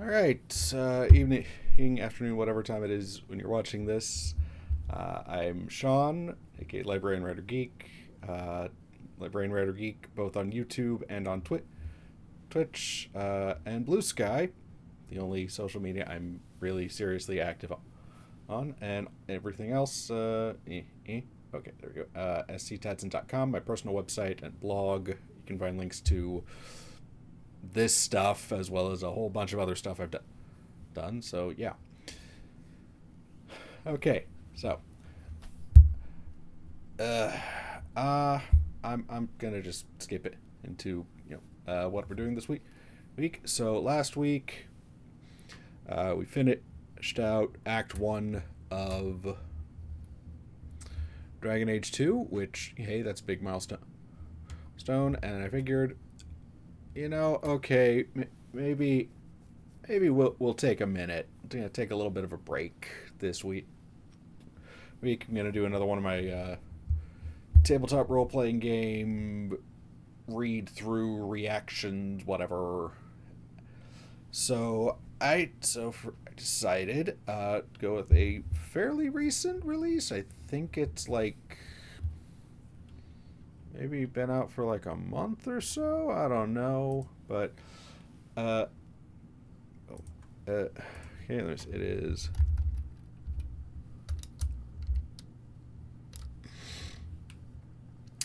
All right, evening, afternoon, whatever time it is when you're watching this. I'm Sean, aka Librarian Writer Geek. Librarian Writer Geek, both on YouTube and on Twitch, and Blue Sky, the only social media I'm really seriously active on, and everything else. Okay, there we go. sctadson.com, my personal website and blog. You can find links to this stuff as well as a whole bunch of other stuff I've done. So yeah. Okay, so I'm gonna just skip it into what we're doing this week. So last week we finished out Act 1 of Dragon Age 2, which, hey, that's a big milestone. And I figured, okay, maybe we'll take a minute. I'm gonna take a little bit of a break this week. I'm gonna do another one of my tabletop role-playing game read through reactions, whatever. So I decided to go with a fairly recent release. I think it's like maybe been out for like a month or so. I don't know, but okay, it is.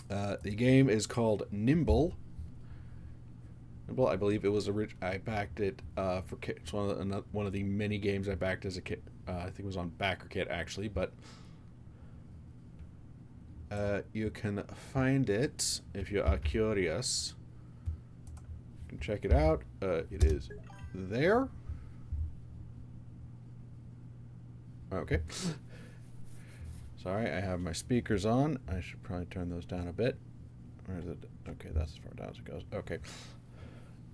The game is called Nimble. I believe it was I backed it for kit. It's one of the many games I backed as a kit. I think it was on Backer Kit actually, but you can find it if you are curious. You can check it out. It is there. Okay. Sorry, I have my speakers on. I should probably turn those down a bit. Or is it? Okay, that's as far down as it goes. Okay.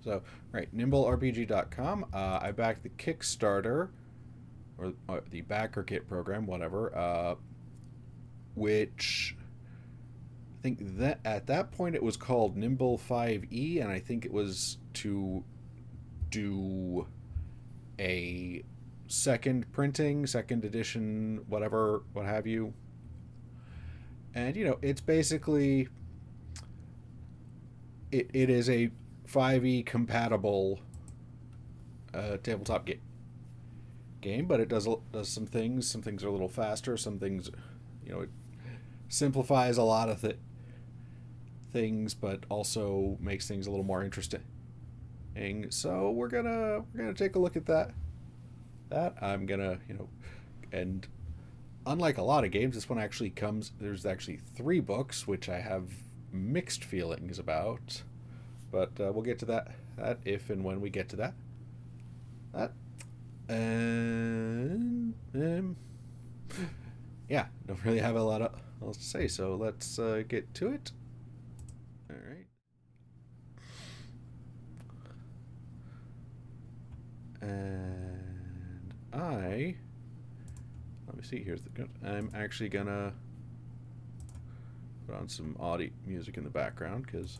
So, right, NimbleRPG.com. I backed the Kickstarter, or the Backer Kit program, whatever, which I think that at that point it was called Nimble 5e, and I think it was to do a second printing, second edition, whatever, what have you. And, it's basically, it is a 5e compatible tabletop game, but it does some things. Some things are a little faster. Some things, it simplifies a lot of things, but also makes things a little more interesting. So we're gonna take a look at that. I'm gonna, and unlike a lot of games, this one actually there's actually 3 books, which I have mixed feelings about. But we'll get to that if and when we get to that. And yeah, don't really have a lot else to say, so let's get to it. All right. And let me see. Here's I'm actually gonna put on some audio music in the background because.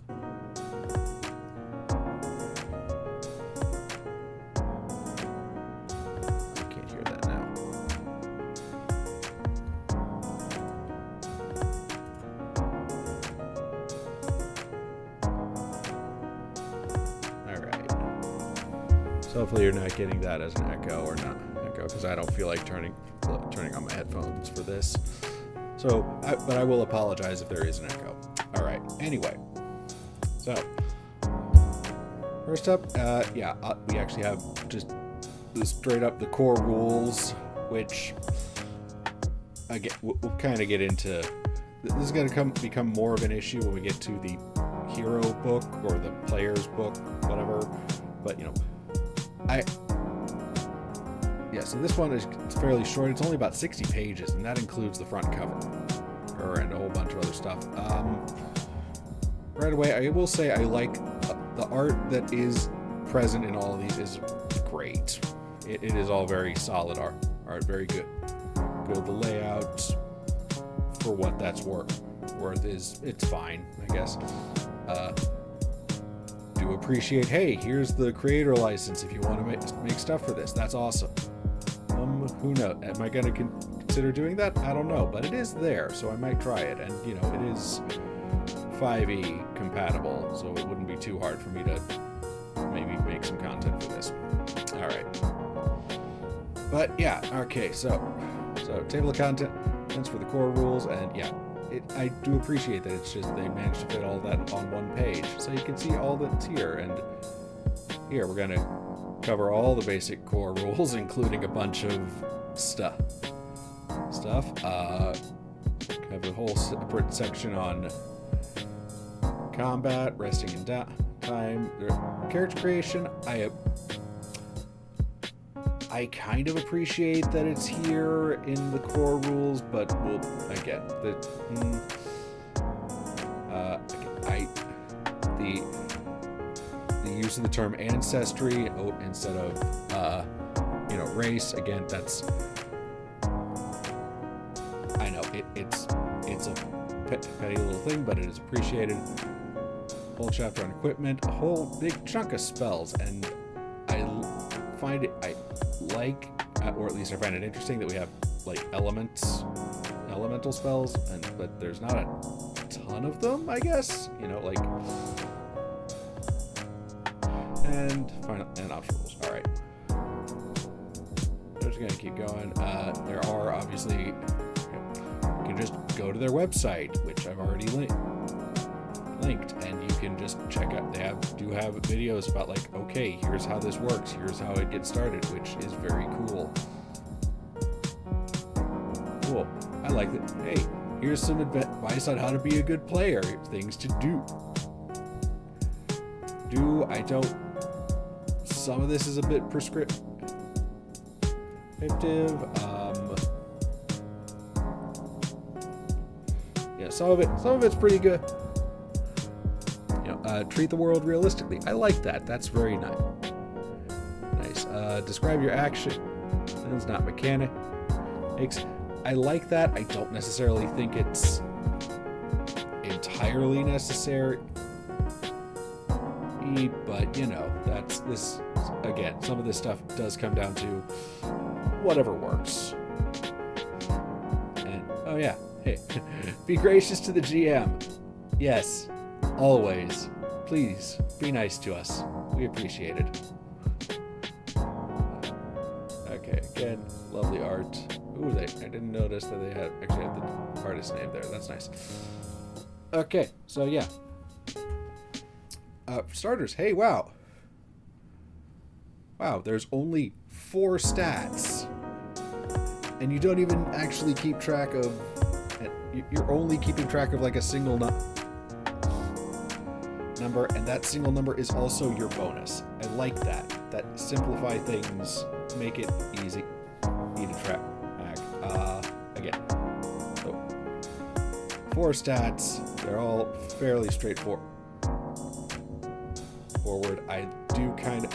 So hopefully you're not getting that as an echo or not echo, because I don't feel like turning on my headphones for this. So, but I will apologize if there is an echo. All right. Anyway, so first up, we actually have just straight up the core rules, which again we'll kind of get into. This is going to become more of an issue when we get to the hero book or the player's book, whatever. But so this one is fairly short. It's only about 60 pages, and that includes the front cover, and a whole bunch of other stuff. Right away, I will say I like the art that is present in all of these is great. It is all very solid art, very good. The layout for what that's worth is it's fine, I guess. do appreciate, hey, here's the creator license if you want to make stuff for this. That's awesome. Who knows? Am I going to consider doing that? I don't know, but it is there, so I might try it. And, you know, it is 5e compatible, so it wouldn't be too hard for me to maybe make some content for this. All right. But yeah, okay, so table of contents for the core rules, and yeah, I do appreciate that it's just they managed to fit all that on one page, so you can see all that's here. And here we're gonna cover all the basic core rules, including a bunch of stuff. Have a whole separate section on combat, resting and time, character creation. I kind of appreciate that it's here in the core rules, but again, the use of the term ancestry instead of race. Again, that's, I know it's a petty little thing, but it is appreciated. Whole chapter on equipment, a whole big chunk of spells, and I find it, or at least I find it interesting that we have like elemental spells, but there's not a ton of them, I guess. And optional rules. All right, I'm just gonna keep going. There are obviously, you can just go to their website, which I've already linked, and you can just check out. They do have videos about, like, okay, here's how this works, here's how it gets started, which is very cool. I like it. Hey, here's some advice on how to be a good player, things to do. Some of this is a bit prescriptive. Yeah, some of it's pretty good. Treat the world realistically. I like that. That's very nice. Describe your action. It's not mechanics. I like that. I don't necessarily think it's entirely necessary, but that's this. Again, some of this stuff does come down to whatever works. And oh yeah, hey, be gracious to the GM. Yes, always. Please be nice to us. We appreciate it. Okay, again, lovely art. Ooh, I didn't notice that they actually had the artist name there. That's nice. Okay, so yeah. For starters, hey, wow, there's only 4 stats. And you don't even actually keep track of... You're only keeping track of, like, a single number, and that single number is also your bonus. I like that. That simplify things, make it easy to track. Again, so 4 stats. They're all fairly straightforward. I do kind of...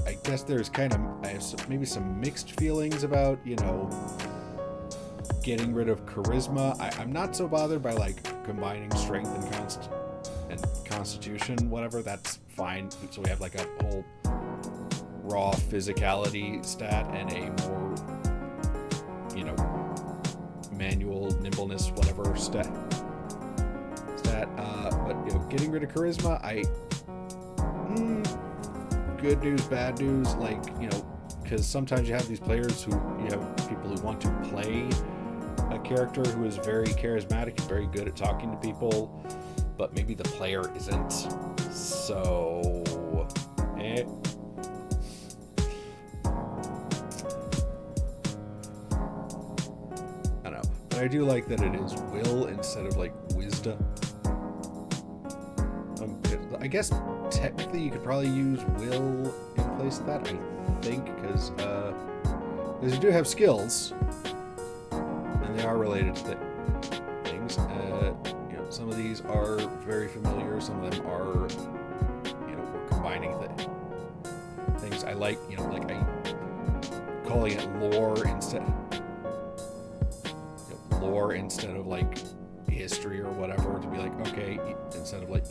I guess there's I have maybe some mixed feelings about, getting rid of charisma. I'm not so bothered by, like, combining strength and constitution, whatever. That's fine. So we have, like, a whole raw physicality stat and a more, manual nimbleness, whatever stat. But getting rid of charisma, good news, bad news, like, because sometimes you have these players you have people who want to play a character who is very charismatic and very good at talking to people, but maybe the player isn't. So, I don't know. But I do like that it is will instead of, like, wisdom. I guess technically you could probably use will in place of that, I think, because you do have skills, and they are related to things. Some of these are very familiar. Some of them are, we're combining things. I like, like calling it lore instead of, like, history or whatever, to be like, okay, instead of, like,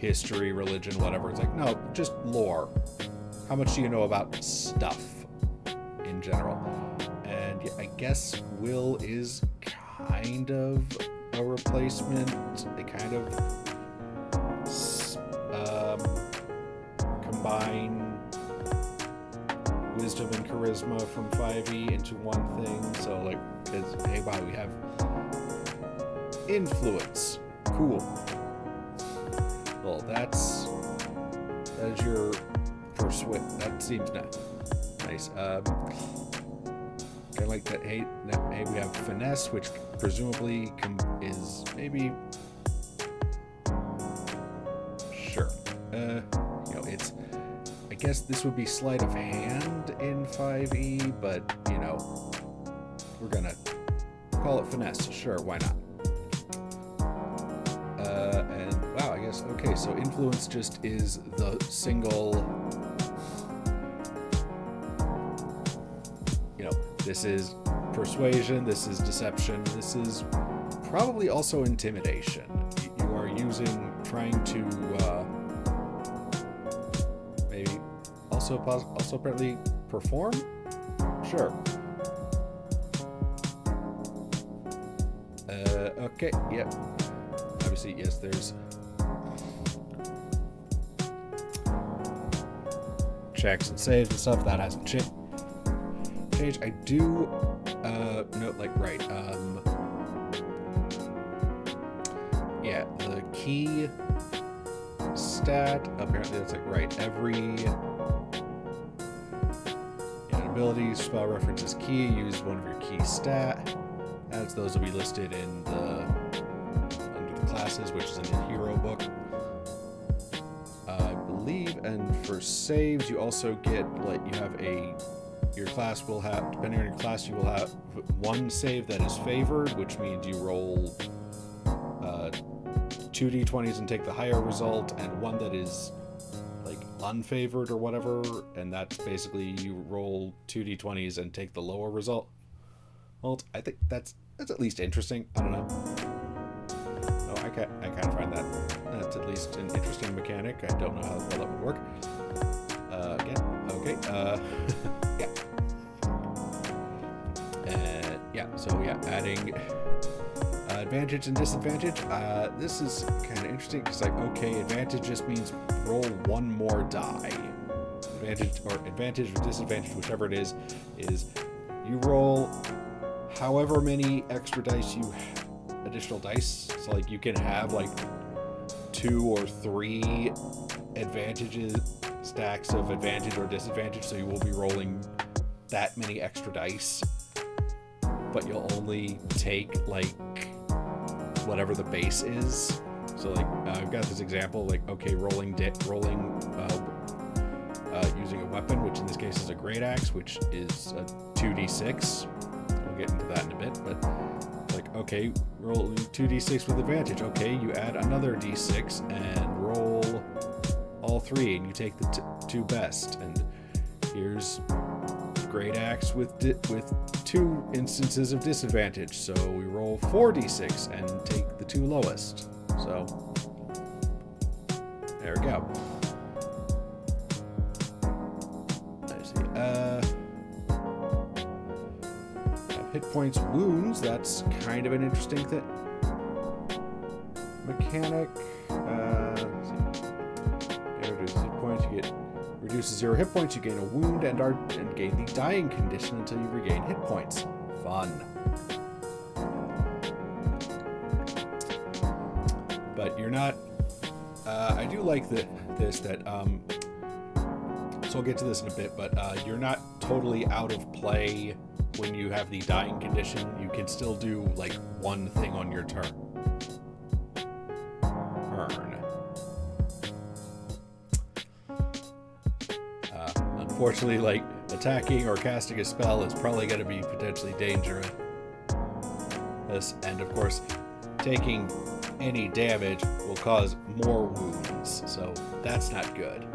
history, religion, whatever. It's like, no, just lore. How much do you know about stuff in general? And yeah, I guess Will is kind of a replacement. They kind of combine wisdom and charisma from 5e into one thing. So like, because hey, wow, we have influence. Cool. Well, that is your persuade. That seems nice. Kind of like that. Hey, we have finesse, which presumably is maybe sure. It's. I guess this would be sleight of hand in 5e, but we're gonna call it finesse. Sure, why not? And wow, I guess okay. So influence just is the single. This is persuasion. This is deception. This is probably also intimidation. You are trying to maybe also apparently perform. Sure. Okay. Yep. Obviously, yes. There's checks and saves and stuff that hasn't changed. I do note, like, right, yeah, the key stat, apparently that's like, right, every ability, spell references key, use one of your key stat, as those will be listed in under the classes, which is in the hero book, I believe. And for saves, you also get, like, your class will have, depending on your class, you will have one save that is favored, which means you roll 2 d20s and take the higher result, and one that is like unfavored or whatever, and that's basically you roll 2 d20s and take the lower result. Well, I think that's at least interesting. I don't know. Oh, I kind of find that's at least an interesting mechanic. I don't know how well that would work. Again, okay. Adding advantage and disadvantage. This is kind of interesting because, like, okay, advantage just means roll one more die. Advantage or disadvantage, whichever it is you roll however many extra dice additional dice. So, like, you can have like 2 or 3 stacks of advantage or disadvantage, so you will be rolling that many extra dice, but you'll only take like whatever the base is. So like I've got this example, like, okay, rolling using a weapon, which in this case is a great axe, which is a 2d6. We'll get into that in a bit, but like, okay, roll 2d6 with advantage. Okay, you add another d6 and roll all 3, and you take the 2 best. And here's great axe with 2 instances of disadvantage, so we roll 4d6 and take the 2 lowest. So there we go. Let's see. Hit points, wounds. That's kind of an interesting mechanic. Reduces hit points. You get. Reduces 0 hit points, you gain a wound and gain the dying condition until you regain hit points. Fun. But you're not... I do like so I'll get to this in a bit, but you're not totally out of play when you have the dying condition. You can still do, like, one thing on your turn. Unfortunately, like, attacking or casting a spell is probably going to be potentially dangerous. And of course, taking any damage will cause more wounds, so that's not good.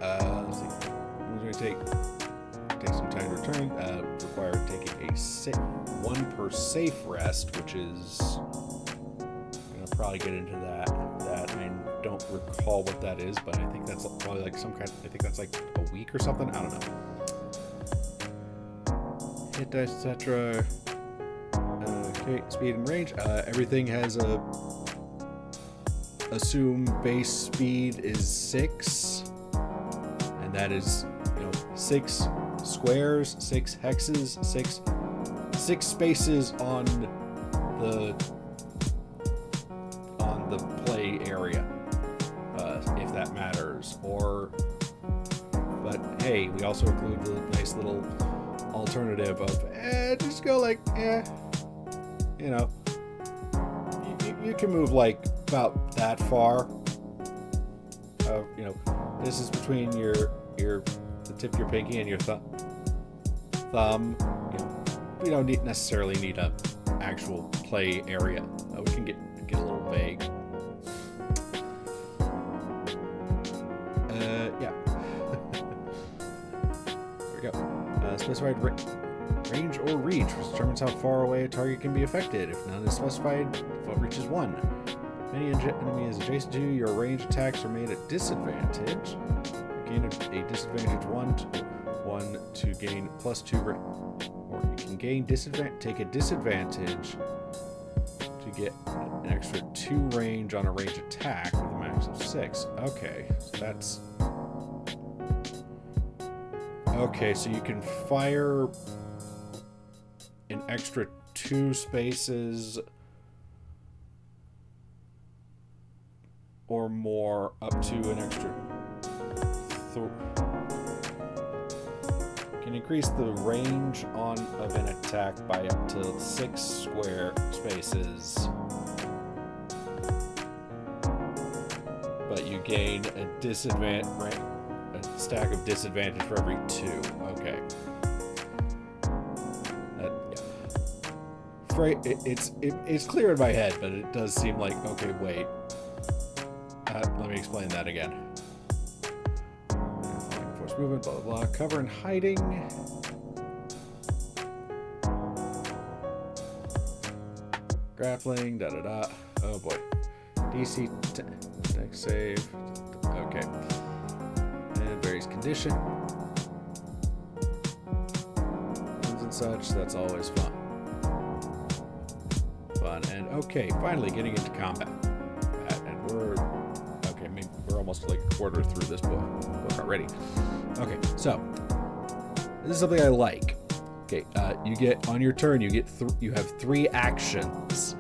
Let's see. We're going to take some time to return. Require taking 1 per safe rest, which is going to probably get into that. I don't recall what that is, but I think that's probably like some kind. I think that's like a week or something. I don't know. Hit dice, etc. Okay, speed and range. Everything has a assume base speed is 6, and that is 6 squares, 6 hexes, 6 spaces on the play area, if that matters. But hey, we also include the nice little alternative of just go like you can move like about that far. This is between the tip of your pinky and your thumb. We don't necessarily need a actual play area. We can get a little vague. Yeah. There we go. Specified range or reach, which determines how far away a target can be affected. If none is specified, default reach is 1. Many enemies adjacent to you, your range attacks are made at disadvantage. Gain a disadvantage 1 to gain +2, or you can take a disadvantage to get an extra 2 range on a range attack with a max of 6. Okay, so that's okay. So you can fire an extra 2 spaces or more, up to an extra can increase the range of an attack by up to 6 square spaces, but you gain a stack of disadvantage for every 2. Okay. It's clear in my head, but it does seem like, okay, wait. Let me explain that again. Force movement, blah, blah, blah. Cover and hiding. Grappling, da-da-da. Oh, boy. DC, dex save. Okay. And various condition. And such, that's always fun. And okay, finally getting into combat. And we're almost like a quarter through this book already. Okay, so this is something I like. Okay, you get on your turn. You have 3 actions.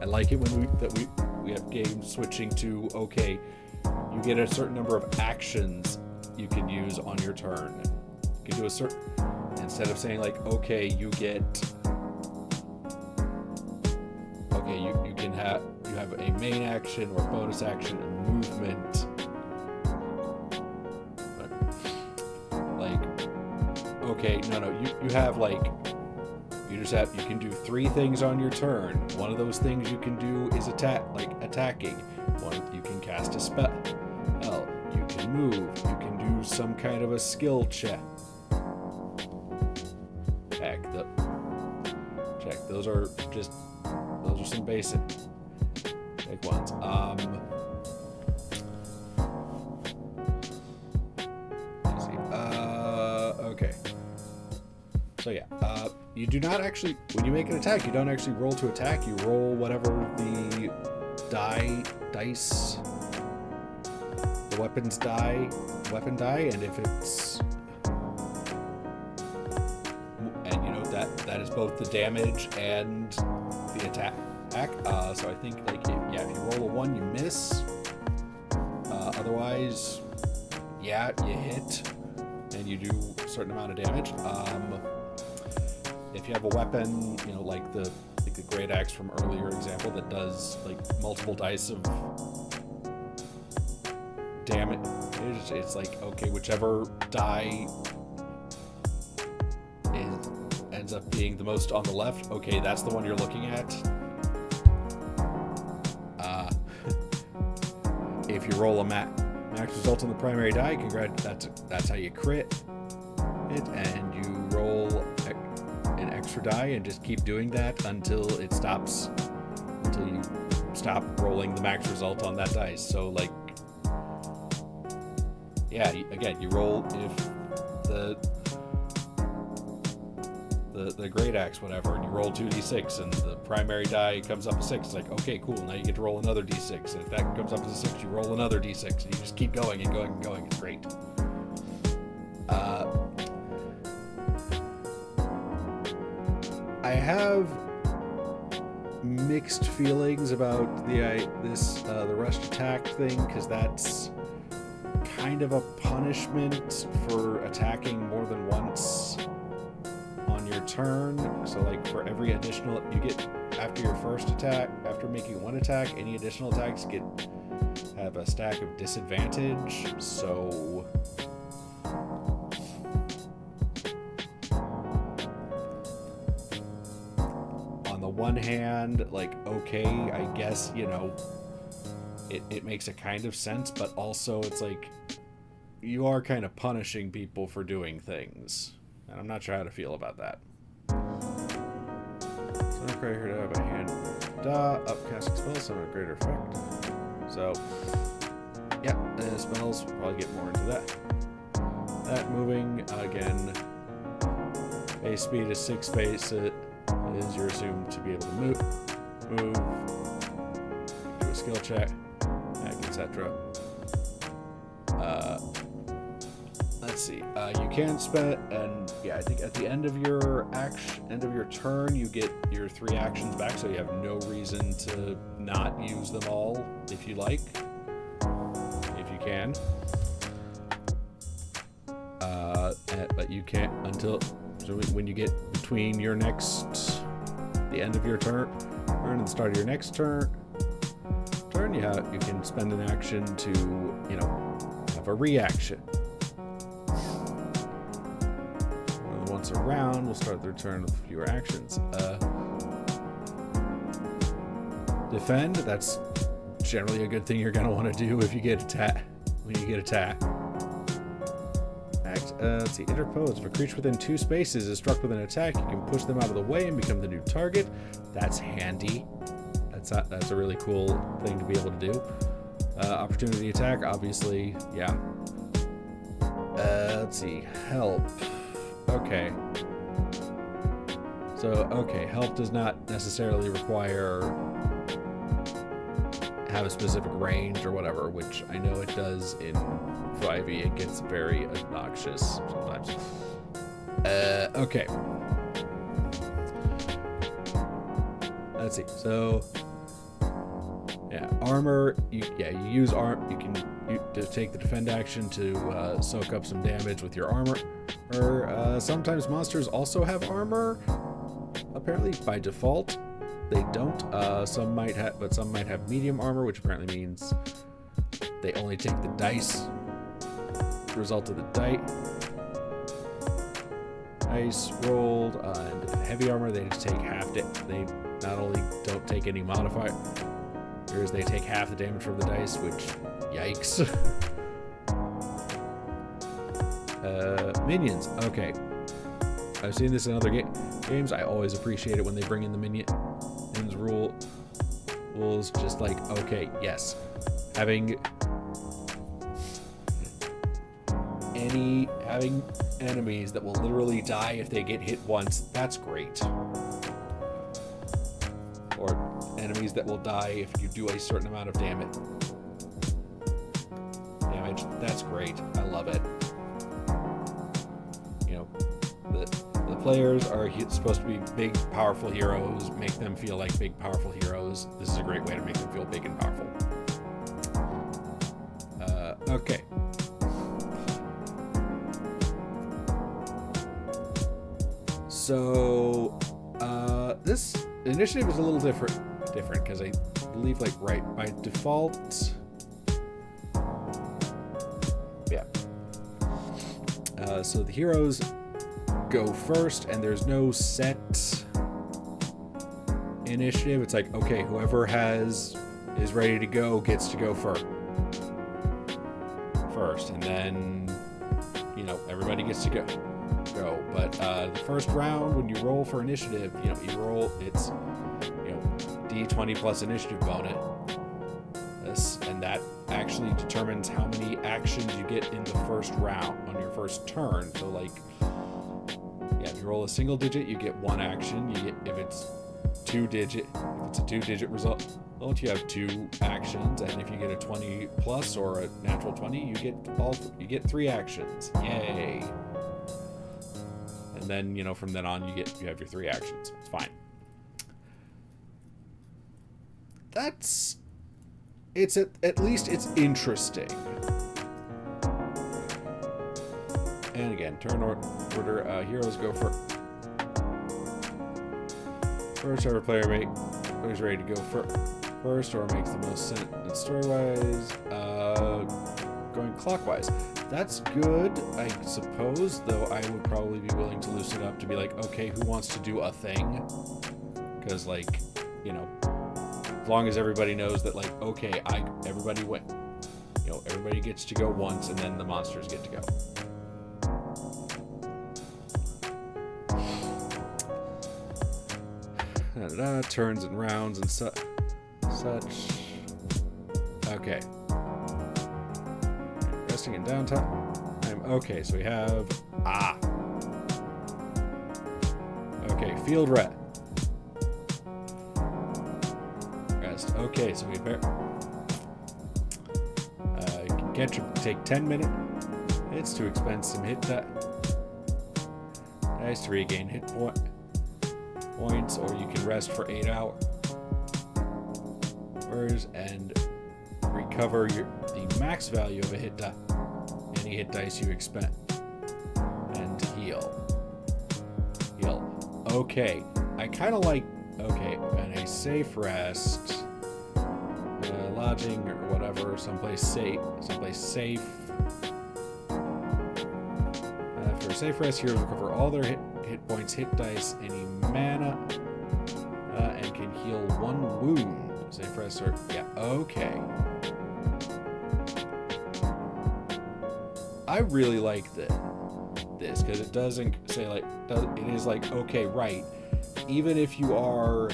I like it when we have games switching to, okay, you get a certain number of actions you can use on your turn. You can do a certain, instead of saying like, okay, you get. Okay, you have a main action or bonus action and movement. Like, okay, no, you have like, you can do 3 things on your turn. One of those things you can do is attacking. One, you can cast a spell. You can move. You can do some kind of a skill check. Those are some basic ones. Let's see. Okay. So yeah, you do not actually, when you make an attack, you don't actually roll to attack. You roll whatever the dice, the weapon die, and if it's, and that is both the damage and the attack. So I think if you roll a 1, you miss. Otherwise, you hit and you do a certain amount of damage. If you have a weapon, like the great axe from earlier example that does like multiple dice of damage, it's like, okay, whichever die ends up being the most on the left, okay, that's the one you're looking at. If you roll a max result on the primary die, that's how you crit it, and you roll an extra die and just keep doing that until it stops, until you stop rolling the max result on that dice. So like, yeah, again, you roll if the great axe, whatever, and you roll 2d6 and the primary die comes up a 6. It's like, okay, cool, now you get to roll another d6, and if that comes up as a 6, you roll another d6, and you just keep going and going and going. It's great. I have mixed feelings about the rushed attack thing, because that's kind of a punishment for attacking more than once on your turn. So like for every additional you get after your first attack, after making one attack, any additional attacks have a stack of disadvantage. So on the one hand, like, okay, I guess, you know, it makes a kind of sense, but also it's like you are kind of punishing people for doing things, and I'm not sure how to feel about that. So I'm here to have a hand upcasting spells, some of greater effect. So yeah, the spells, we'll probably get more into that. That moving again, base speed is 6 space. It is you're assumed to be able to move, do a skill check, etc. Let's see. You can spend, and yeah, I think at the end of your turn, you get your 3 actions back, so you have no reason to not use them all if you like, if you can. But you can't until when you get between the end of your turn and the start of your next turn. You can spend an action to, you know, have a reaction. Once a round, we'll start their turn with fewer actions. Defend, that's generally a good thing you're gonna want to do if you get attacked. When you get attacked. Let's see. Interpose. If a creature within 2 spaces is struck with an attack, you can push them out of the way and become the new target. That's handy. That's a really cool thing to be able to do. Opportunity attack, obviously, yeah. Let's see. Help. Okay. So, okay, help does not necessarily require have a specific range or whatever, which I know it does in 5e. It gets very obnoxious sometimes. Okay. Let's see. So, yeah, armor. You use arm. You can to take the defend action to soak up some damage with your armor. Or sometimes monsters also have armor. Apparently, by default, they don't. Some might have medium armor, which apparently means they only take the dice. Result of the dice rolled, and heavy armor they just take half. They not only don't take any modifiers, they take half the damage from the dice, which yikes. Minions. Okay, I've seen this in other games. I always appreciate it when they bring in the minions rules. Just like, okay, yes, having enemies that will literally die if they get hit once, that's great. Or enemies that will die if you do a certain amount of damage, that's great. I love it. You know, the players are supposed to be big, powerful heroes. Make them feel like big, powerful heroes. This is a great way to make them feel big and powerful. Okay. So, this initiative is a little different because I believe, like, right by default, yeah. So the heroes go first, and there's no set initiative. It's like, okay, whoever is ready to go gets to go first, and then, you know, everybody gets to go. But the first round, when you roll for initiative, you roll, it's, d20 plus initiative bonus. And that actually determines how many actions you get in the first round on your first turn. So like, yeah, if you roll a single digit, you get one action. You get, if it's a 2-digit result, you have 2 actions. And if you get a 20 plus or a natural 20, you get 3 actions. Yay. And then, from then on, you have your 3 actions. It's fine. At least it's interesting. And again, turn order, heroes go for first. Every player who's ready to go first or makes the most sense story-wise, going clockwise. That's good, I suppose, though I would probably be willing to loosen it up to be like, okay, who wants to do a thing? Because, like, as long as everybody knows that, like, okay, everybody went. Everybody gets to go once, and then the monsters get to go. Turns and rounds and such. Okay. Resting in downtime. Okay, so we have okay, field rest. Okay, so we you can take 10 minutes. It's to expend some hit dice to regain hit points, or you can rest for 8 hours and recover the max value of a any hit dice you expend, and heal. Okay, I kind of like. Okay, and a safe rest, lodging or whatever, someplace safe. For a safe rest, heroes recover all their hit points, hit dice, any mana, and can heal 1 wound. Safe rest, okay. I really like this because it doesn't say it is like, okay, right. Even if you are,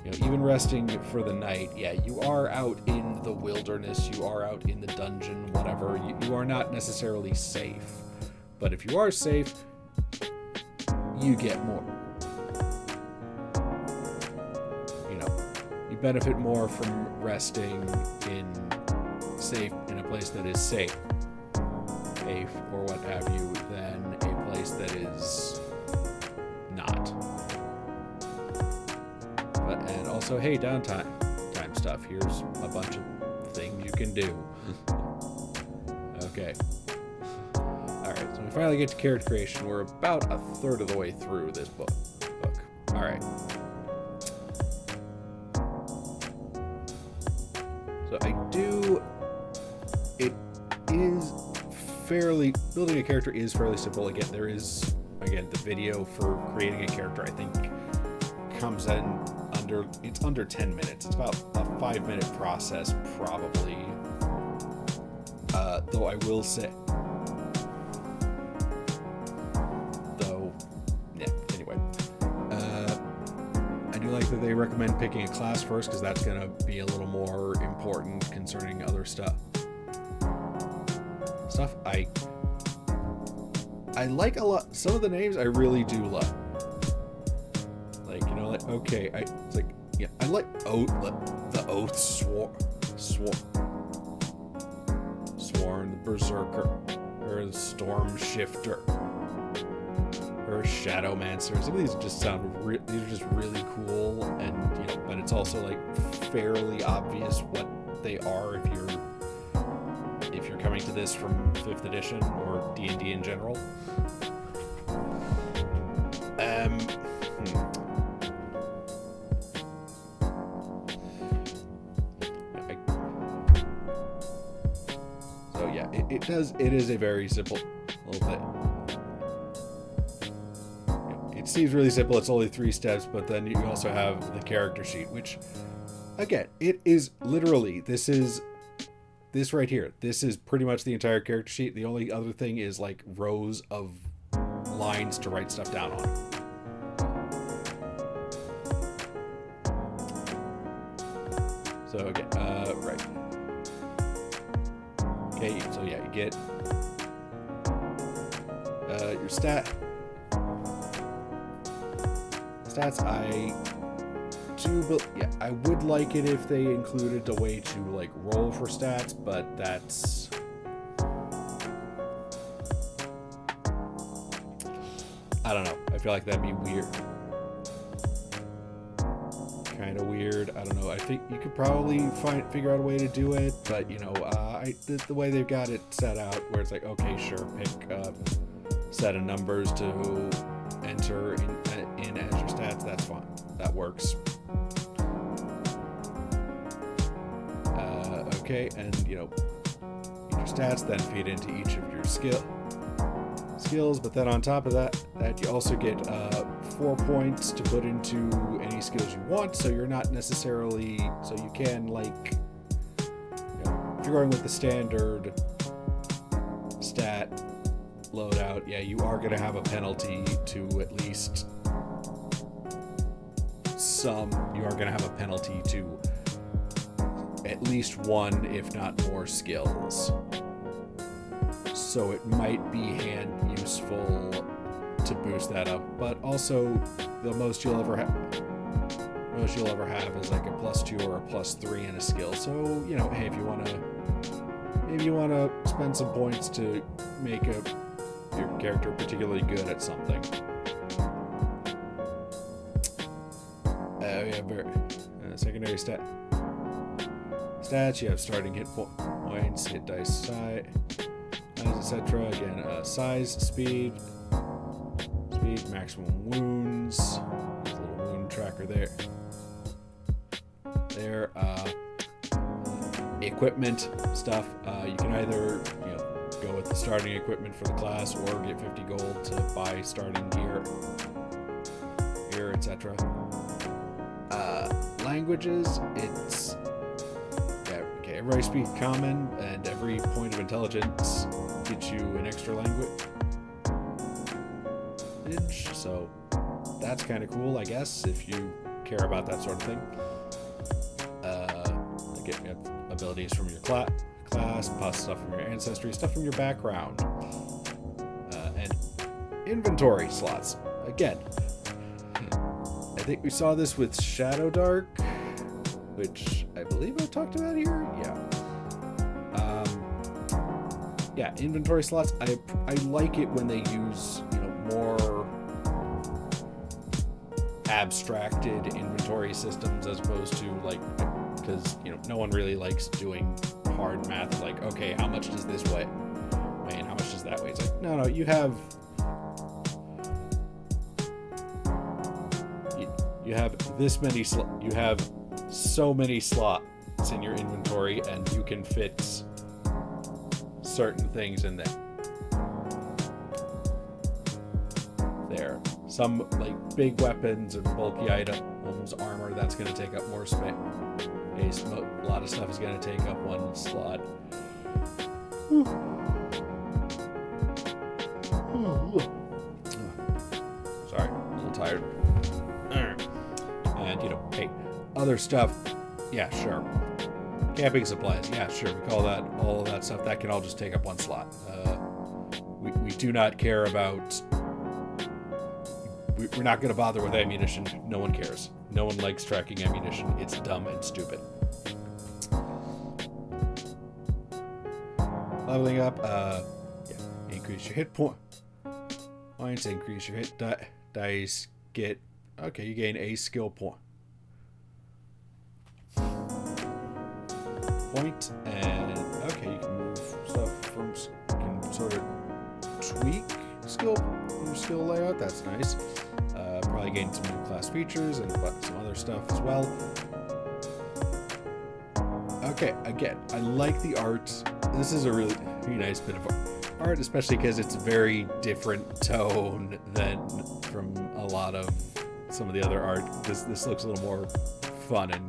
even resting for the night, you are out in the wilderness, you are out in the dungeon, whatever. You are not necessarily safe. But if you are safe, you get more. You benefit more from resting in a place that is safe or what have you, than a place that is not. And also, hey, downtime stuff. Here's a bunch of things you can do. Okay. Alright, so we finally get to character creation. We're about a third of the way through this book. Alright. So building a character is fairly simple. Again, the video for creating a character, I think, comes in under 10 minutes. It's about a 5-minute process, probably. Though I will say, anyway, I do like that they recommend picking a class first, because that's going to be a little more important concerning other stuff. I like a lot. Some of the names I really do love. Okay, I like the Oath Sworn, the Berserker, or the Storm Shifter, or Shadowmancer. Some of these just sound these are just really cool, and but it's also fairly obvious what they are if you're coming to this from 5th edition or D&D in general. It is a very simple little thing. It seems really simple. It's only 3 steps, but then you also have the character sheet, which, again, it is literally, this right here. This is pretty much the entire character sheet. The only other thing is rows of lines to write stuff down on. So again, right. Okay, so yeah, you get your stats. I would like it if they included a way to like roll for stats, but that's I don't know. I feel like that'd be weird. Kind of weird. I don't know. I think you could probably figure out a way to do it, but you know, the way they've got it set out, where it's like, okay, sure, pick a set of numbers to enter in as your stats. That's fine. That works. Okay, and you know, your stats then feed into each of your skills, but then on top of that you also get 4 points to put into any skills you want, so you're not necessarily, so you can, like, you know, if you're going with the standard stat loadout, yeah, you are going to have a penalty to at least you are going to have a penalty to at least one, if not more, skills. So it might be useful to boost that up, but also the most you'll ever have is like a +2 or a +3 in a skill. So, you know, hey, if you want to spend some points to make your character particularly good at something. We have secondary stats. You have starting hit points, hit dice size, etc. Again, size, speed, maximum wounds. There's a little wound tracker there. Equipment stuff. You can either, you know, go with the starting equipment for the class, or get 50 gold to buy starting gear, etc. Languages. It's okay. Everybody speaks common, and every point of intelligence gets you an extra language. So that's kind of cool, I guess, if you care about that sort of thing. Get abilities from your class, plus stuff from your ancestry, stuff from your background, and inventory slots. Again, I think we saw this with Shadow Dark, which I believe I talked about here. Yeah, inventory slots. I like it when they use, you know, more abstracted inventory systems as opposed to, like, because, you know, no one really likes doing hard math, like, okay, how much does this weigh and how much does that weigh? It's like, no, you have this many you have so many slots in your inventory, and you can fit certain things in there. Some, like, big weapons and bulky items, armor, that's going to take up more space. A lot of stuff is going to take up one slot. Sorry, a little tired. And, you know, hey, other stuff, yeah, sure. Camping supplies, yeah, sure. We call that all of that stuff. That can all just take up one slot. We do not care about. We're not going to bother with ammunition. No one cares. No one likes tracking ammunition. It's dumb and stupid. Leveling up, increase your hit points, increase your hit dice, you gain a skill point, and okay, you can move stuff from, you can sort of tweak your skill layout. That's nice. Probably gain some new class features and some other stuff as well. Okay, again, I like the art. This is a really nice bit of art, especially because it's a very different tone than from a lot of some of the other art. This looks a little more fun and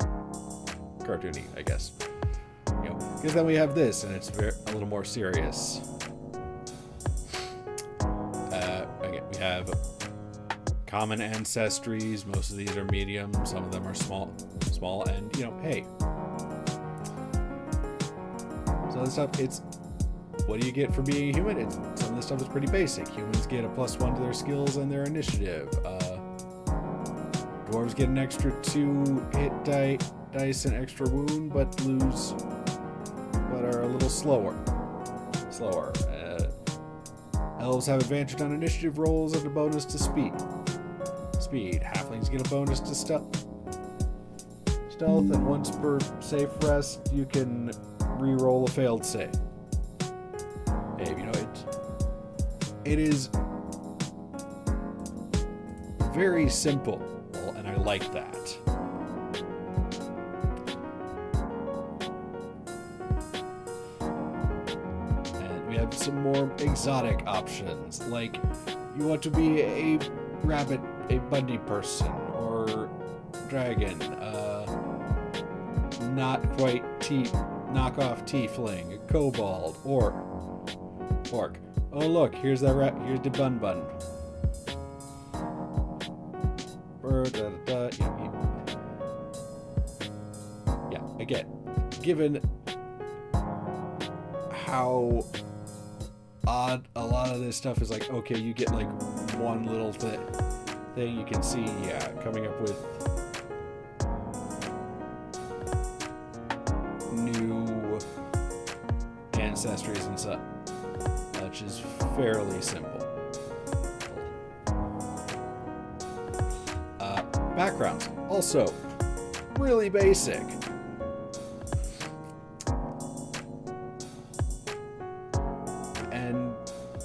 cartoony, I guess. You know, because then we have this, and it's a little more serious. Again, we have common ancestries. Most of these are medium. Some of them are small, and, you know, hey, of the stuff, it's what do you get for being a human? Some of the stuff is pretty basic. Humans get a +1 to their skills and their initiative. Dwarves get an extra 2 hit dice and extra wound, but are a little slower. Elves have advantage on initiative rolls and a bonus to speed. Halflings get a bonus to stealth, and once per safe rest, you can re-roll a failed save. It is very simple, and I like that. Some more exotic options, like you want to be a rabbit, a bunny person, or dragon, not quite knockoff tiefling, a kobold, orc. Oh look, here's here's the bun. Yeah, again, given how odd a lot of this stuff is, like, okay, you get like one little thing you can see, coming up with new ancestries and such is fairly simple. Backgrounds, also really basic.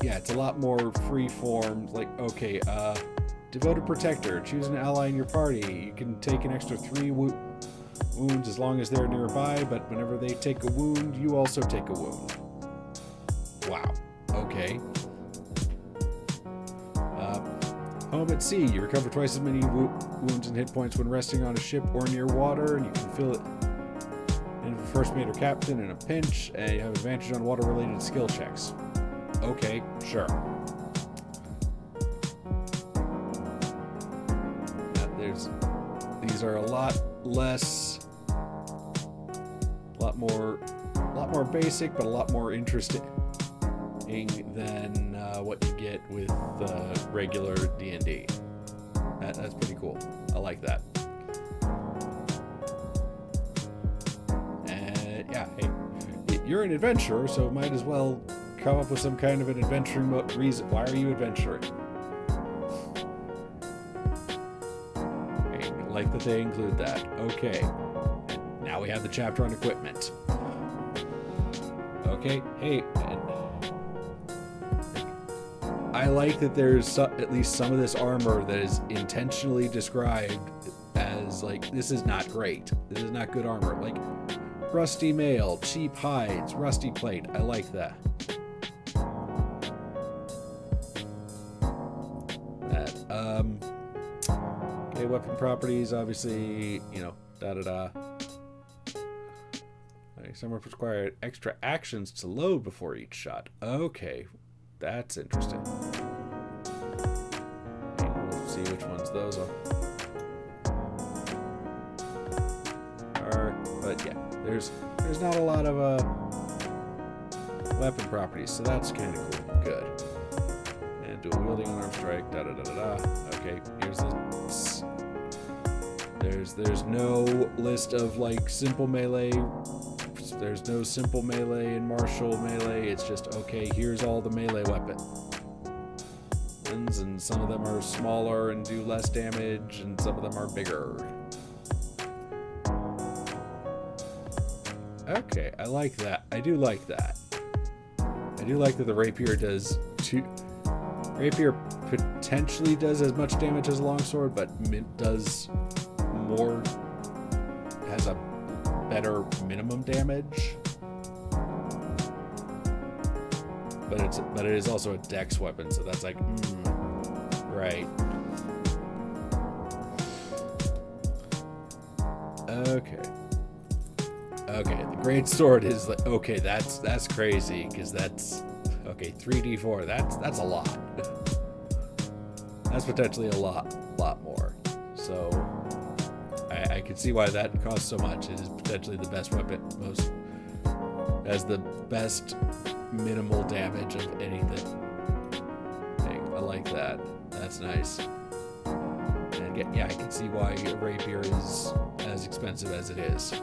Yeah, it's a lot more free-form. Like, okay, devoted protector. Choose an ally in your party. You can take an extra 3 wounds as long as they're nearby, but whenever they take a wound, you also take a wound. Wow. Okay. Home at sea. You recover twice as many wounds and hit points when resting on a ship or near water, and you can fill it in for first mate or captain in a pinch, and you have advantage on water-related skill checks. Okay, sure. These are a lot more basic, but a lot more interesting than what you get with regular D&D. That's pretty cool. I like that. And yeah, hey, you're an adventurer, so might as well come up with some kind of an adventuring reason. Why are you adventuring? I like that they include that. Okay. Now we have the chapter on equipment. Okay. Hey. I like that there's at least some of this armor that is intentionally described as, like, this is not great. This is not good armor. Like, rusty mail, cheap hides, rusty plate. I like that. Okay, weapon properties, obviously, Some require extra actions to load before each shot. Okay, that's interesting. We'll see which ones those are. But yeah, there's not a lot of weapon properties, so that's kind of cool. Good. And dual wielding, unarmed strike, Okay, here's this. There's no list of, like, simple melee. There's no simple melee and martial melee. It's just, okay, here's all the melee weapons. And some of them are smaller and do less damage, and some of them are bigger. Okay, I like that. I do like that. I do like that the rapier does Rapier potentially does as much damage as a longsword, but does more, has a better minimum damage. But it is also a dex weapon, so that's like, right. Okay. Okay, the great sword is like, okay, that's crazy, because that's, okay, 3d4, that's a lot. That's potentially a lot more. So I can see why that costs so much. It is potentially the best weapon, Has the best minimal damage of anything. I like that. That's nice. And yeah, I can see why a rapier is as expensive as it is.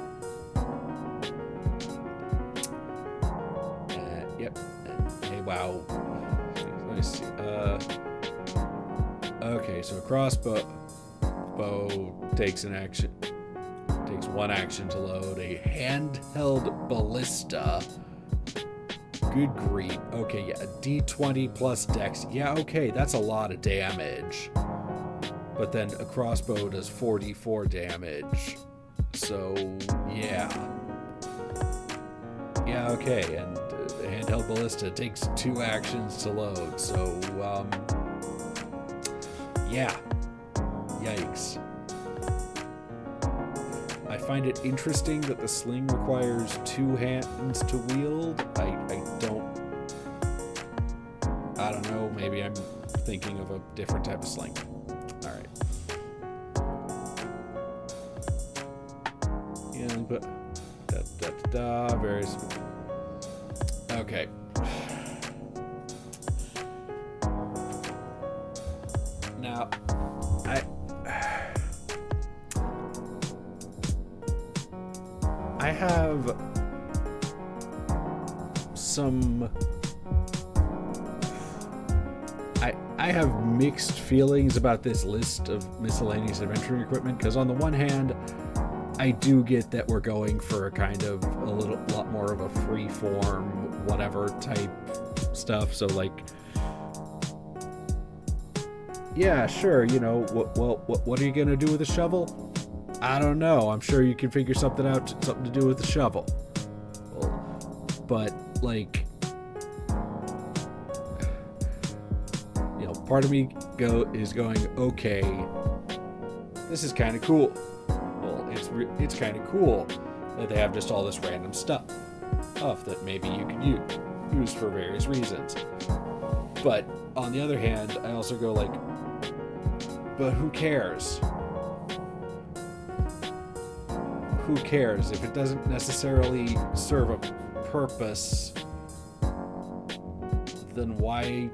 Yep. Hey, wow. Let me see. Okay, so a crossbow takes an action. Takes one action to load. A handheld ballista. Good grief. Okay, yeah, a D20 plus dex. Yeah, okay, that's a lot of damage. But then a crossbow does 44 damage. So, yeah. Yeah, okay, and a handheld ballista takes 2 actions to load. So, yeah. Yikes. I find it interesting that the sling requires 2 hands to wield. I don't know, maybe I'm thinking of a different type of sling. Alright. Yeah, but various. Okay. Now I have some. I have mixed feelings about this list of miscellaneous adventuring equipment, because on the one hand, I do get that we're going for a kind of a lot more of a free form, whatever type stuff. So like, yeah, sure, you know, what are you gonna do with a shovel? I don't know. I'm sure you can figure something out, something to do with the shovel. But like, you know, part of me is going, okay, this is kind of cool. Well, it's kind of cool that they have just all this random stuff that maybe you can use for various reasons. But on the other hand, I also go like, but who cares? Who cares if it doesn't necessarily serve a purpose? Then why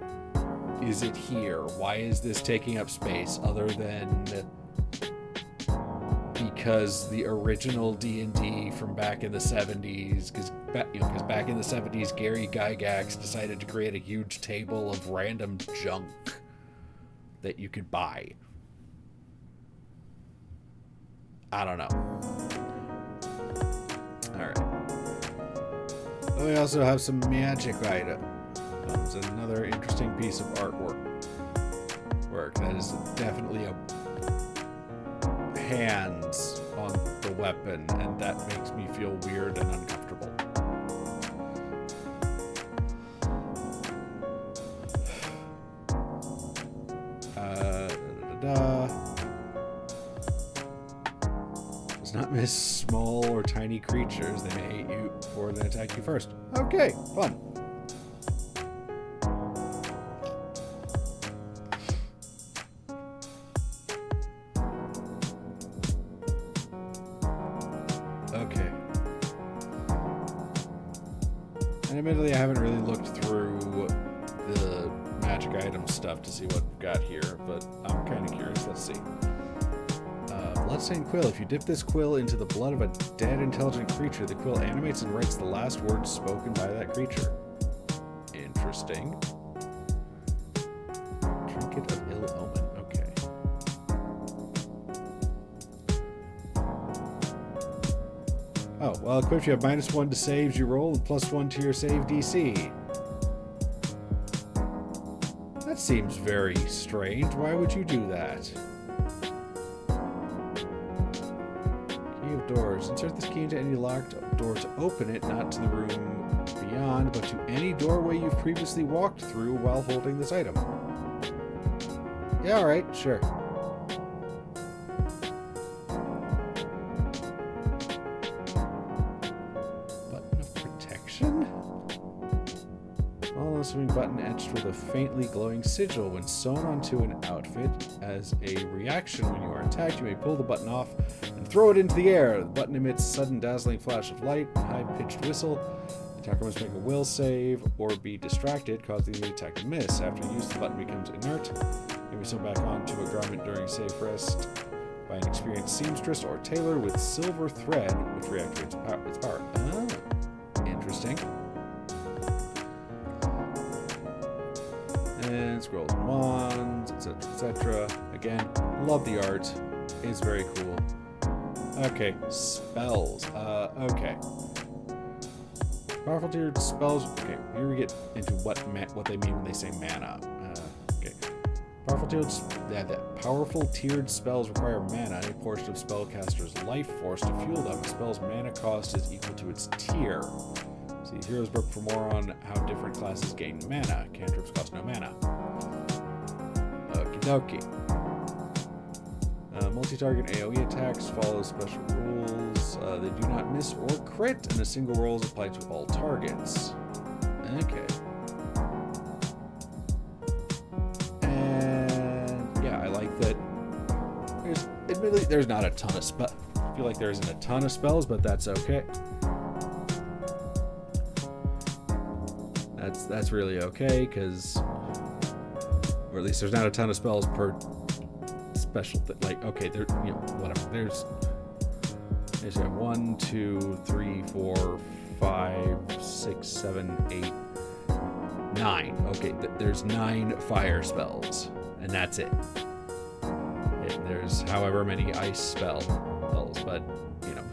is it here? Why is this taking up space other than because the original D&D from back in the 70s, because back in the 70s, Gary Gygax decided to create a huge table of random junk that you could buy. I don't know. Alright. We also have some magic items. Another interesting piece of artwork. That is definitely a hands on the weapon, and that makes me feel weird and uncomfortable. Does not miss small or tiny creatures. They may hate you before they attack you first. Okay, fun. Okay. And admittedly, I haven't really looked through the magic item stuff to see what we've got here, but I'm kind of curious. Let's see. Bloodstained quill. If you dip this quill into the blood of a dead intelligent creature, the quill animates and writes the last words spoken by that creature. Interesting. Trinket of ill omen. Okay. Oh, well, equipped, you have -1 to saves you roll and +1 to your save DC. That seems very strange. Why would you do that? Key of doors. Insert this key into any locked door to open it, not to the room beyond, but to any doorway you've previously walked through while holding this item. Yeah, alright, sure. Button of protection? All-consuming button etched with a faintly glowing sigil. When sewn onto an outfit as a reaction when you are attacked, you may pull the button off and throw it into the air. The button emits a sudden dazzling flash of light, a high-pitched whistle. The attacker must make a will save or be distracted, causing the attack to miss. After use, the button becomes inert. It can be sewn back onto a garment during safe rest by an experienced seamstress or tailor with silver thread, which reactivates its power. Oh, interesting. And scrolls and wands, etc., etc. Again, love the art. It's very cool. Okay, spells. Okay. Powerful tiered spells. Okay, here we get into what they mean when they say mana. Okay. Powerful tiered spells require mana, a portion of spellcaster's life force to fuel them. A spell's mana cost is equal to its tier. See Hero's Book for more on how different classes gain mana. Cantrips cost no mana. Okie dokie. Multi-target AoE attacks follow special rules. They do not miss or crit, and a single roll is applied to all targets. Okay. And yeah, I like that. Admittedly, there's not a ton of spells. I feel like there isn't a ton of spells, but that's okay. That's really okay, because, or at least there's not a ton of spells per special thing. Like, okay, there, you know, whatever. There's 1, 2, 3, 4, 5, 6, 7, 8, 9. Okay, there's 9 fire spells, and that's it. And there's however many ice spells, but you know,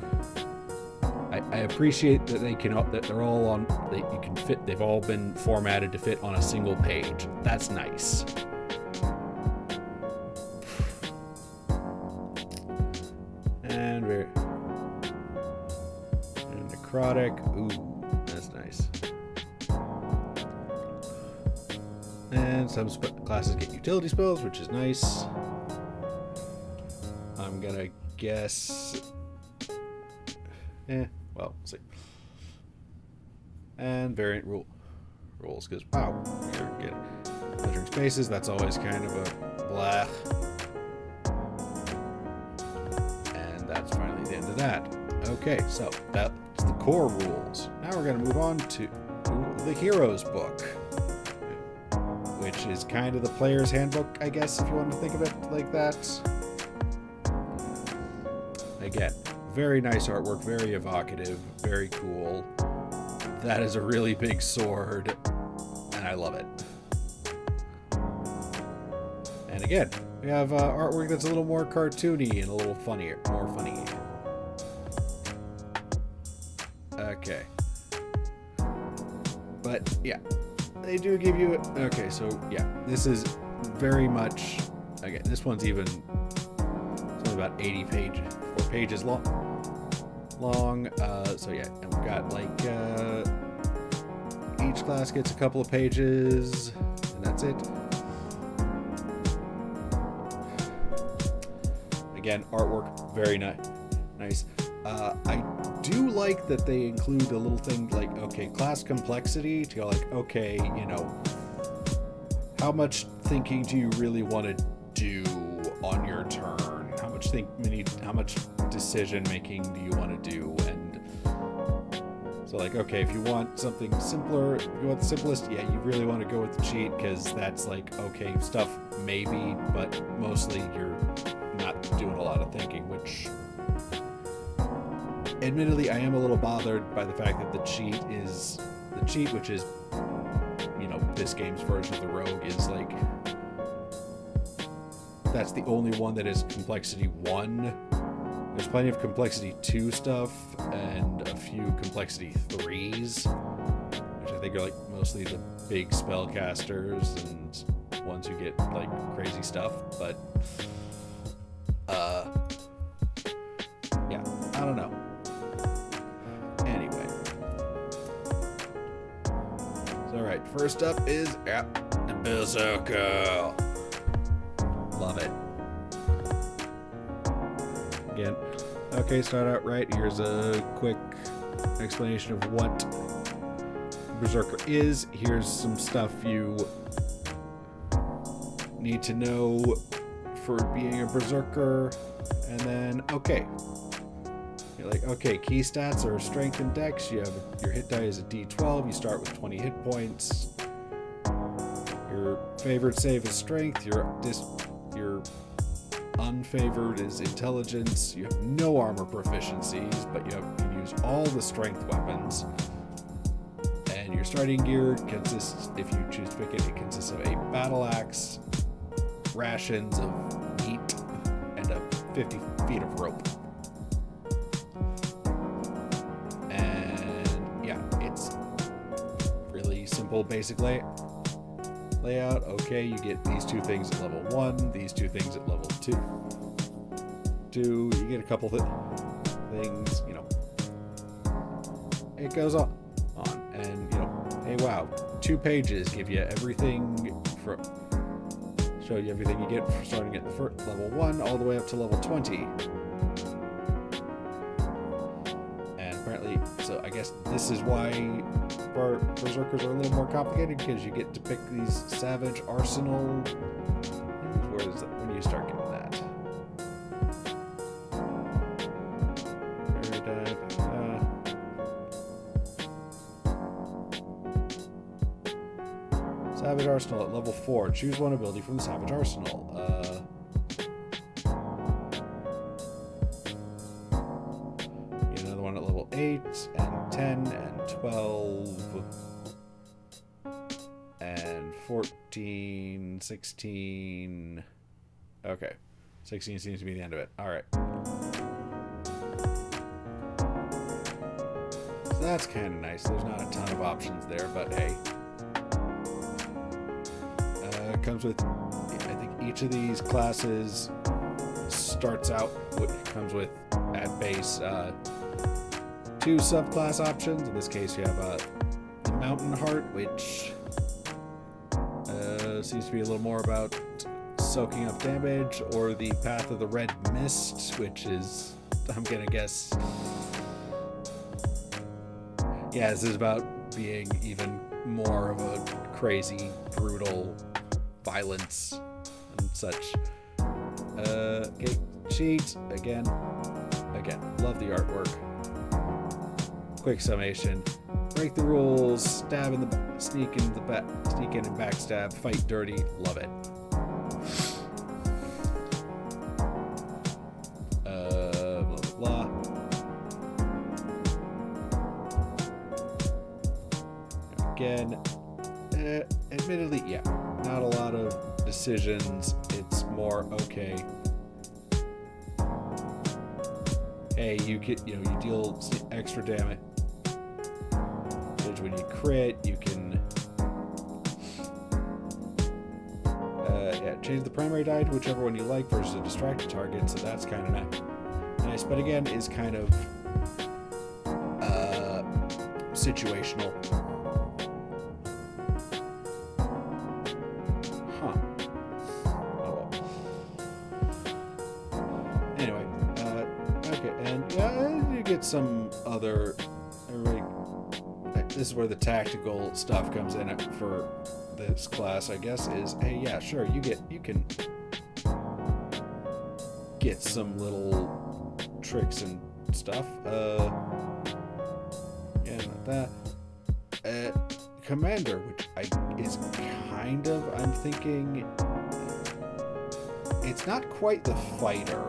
I appreciate that that they're all on. You can fit. They've all been formatted to fit on a single page. That's nice. And necrotic. Ooh, that's nice. And some classes get utility spells, which is nice. I'm gonna guess. Well, we'll see. And variant rules, because wow, you're getting measuring spaces. That's always kind of a blah. And that's finally the end of that. Okay, so that's the core rules. Now we're going to move on to the Hero's Book, which is kind of the player's handbook, I guess, if you want to think of it like that. Again, very nice artwork, very evocative, very cool. That is a really big sword, and I love it. And again, we have artwork that's a little more cartoony and a little funnier, more funny. Okay. But yeah, they do give you. Okay, so yeah, this is very much. Okay, this one's even. It's only about 80 pages long. So yeah, and we've got like each class gets a couple of pages, and that's it. Again, artwork very nice. I do like that they include a little thing like, okay, class complexity, to go like, okay, you know, how much thinking do you really want to do on your turn? How much decision making do you want to do? And so like, okay, if you want something simpler, if you want the simplest, yeah, you really want to go with the cheat, because that's like, okay, stuff maybe, but mostly you're not doing a lot of thinking, which admittedly I am a little bothered by the fact that the cheat, which is, you know, this game's version of the rogue, is like, that's the only one that is complexity 1. There's plenty of complexity 2 stuff and a few complexity 3s, which I think are like mostly the big spellcasters and ones who get like crazy stuff. But yeah, I don't know. Anyway, so alright, first up is the Berserker. Love it. Again, okay, start out right. Here's a quick explanation of what Berserker is. Here's some stuff you need to know for being a Berserker. And then, okay. You're like, okay, key stats are strength and dex. You have your hit die is a d12. You start with 20 hit points. Your favored save is strength. Your unfavored is intelligence. You have no armor proficiencies, but you can use all the strength weapons. And your starting gear consists, if you choose to pick it, it consists of a battle axe, rations of meat, and a 50 feet of rope. Basic layout. Okay, you get these two things at level 1, these two things at level 2. You get a couple things, you know. It goes on. And, you know, hey, wow, 2 pages give you everything show you everything you get starting at the level 1 all the way up to level 20. And apparently, so I guess this is why Berserkers are a little more complicated, because you get to pick these savage arsenal. Where is that? When do you start getting that? Savage arsenal at level 4. Choose one ability from the savage arsenal. Get another one at level 8 and 10 and 12 and 14, 16. Okay. 16 seems to be the end of it. All right. So that's kind of nice. There's not a ton of options there, but hey. It comes with, I think each of these classes starts out, comes with at base 2 subclass options. In this case, you have the Mountain Heart, which seems to be a little more about soaking up damage, or the Path of the Red Mist, which is, I'm gonna guess, yeah, this is about being even more of a crazy, brutal violence and such. Okay, cheat again. Love the artwork. Quick summation: break the rules, stab in the sneak in and backstab, fight dirty. Love it. Blah blah blah. Again, admittedly, yeah, not a lot of decisions. It's more okay. Hey, you deal extra damage when you crit. You can, change the primary die to whichever one you like versus a distracted target. So that's kind of nice, but again, is kind of situational. Some other, this is where the tactical stuff comes in for this class, I guess, is, hey, yeah, sure, you can get some little tricks and stuff. Yeah, not that. Commander, which is kind of, I'm thinking, it's not quite the fighter.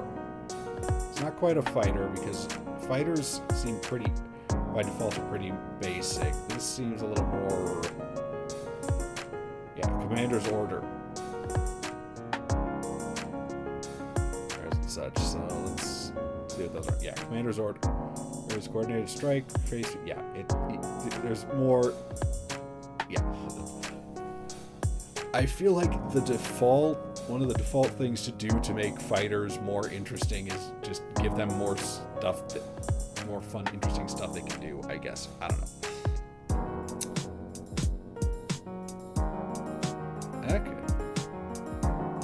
It's not quite a fighter, because fighters seem pretty, by default, are pretty basic. This seems a little more, yeah, Commander's Order. There's such, so let's see what those are. Yeah, Commander's Order. There's Coordinated Strike, face, yeah, there's more, yeah. I feel like one of the default things to do to make fighters more interesting is just give them more stuff, more fun, interesting stuff they can do, I guess. I don't know. Okay.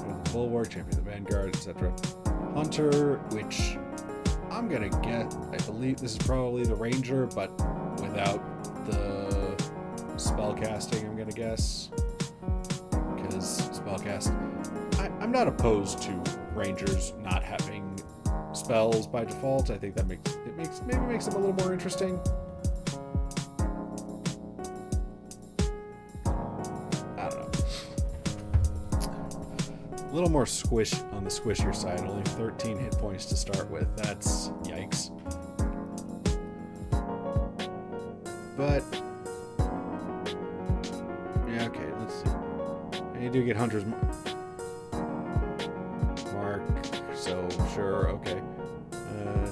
The Bulwark, Champion of the Vanguard, etc. Hunter, which I'm gonna get, I believe this is probably the Ranger, but without the spellcasting, I'm gonna guess. Because spellcast, I'm not opposed to Rangers not having spells by default. I think that maybe makes them a little more interesting. I don't know. A little more squish on the squishier side. Only 13 hit points to start with. That's yikes. But yeah, okay. Let's see. And you do get Hunter's Mark, so sure, okay.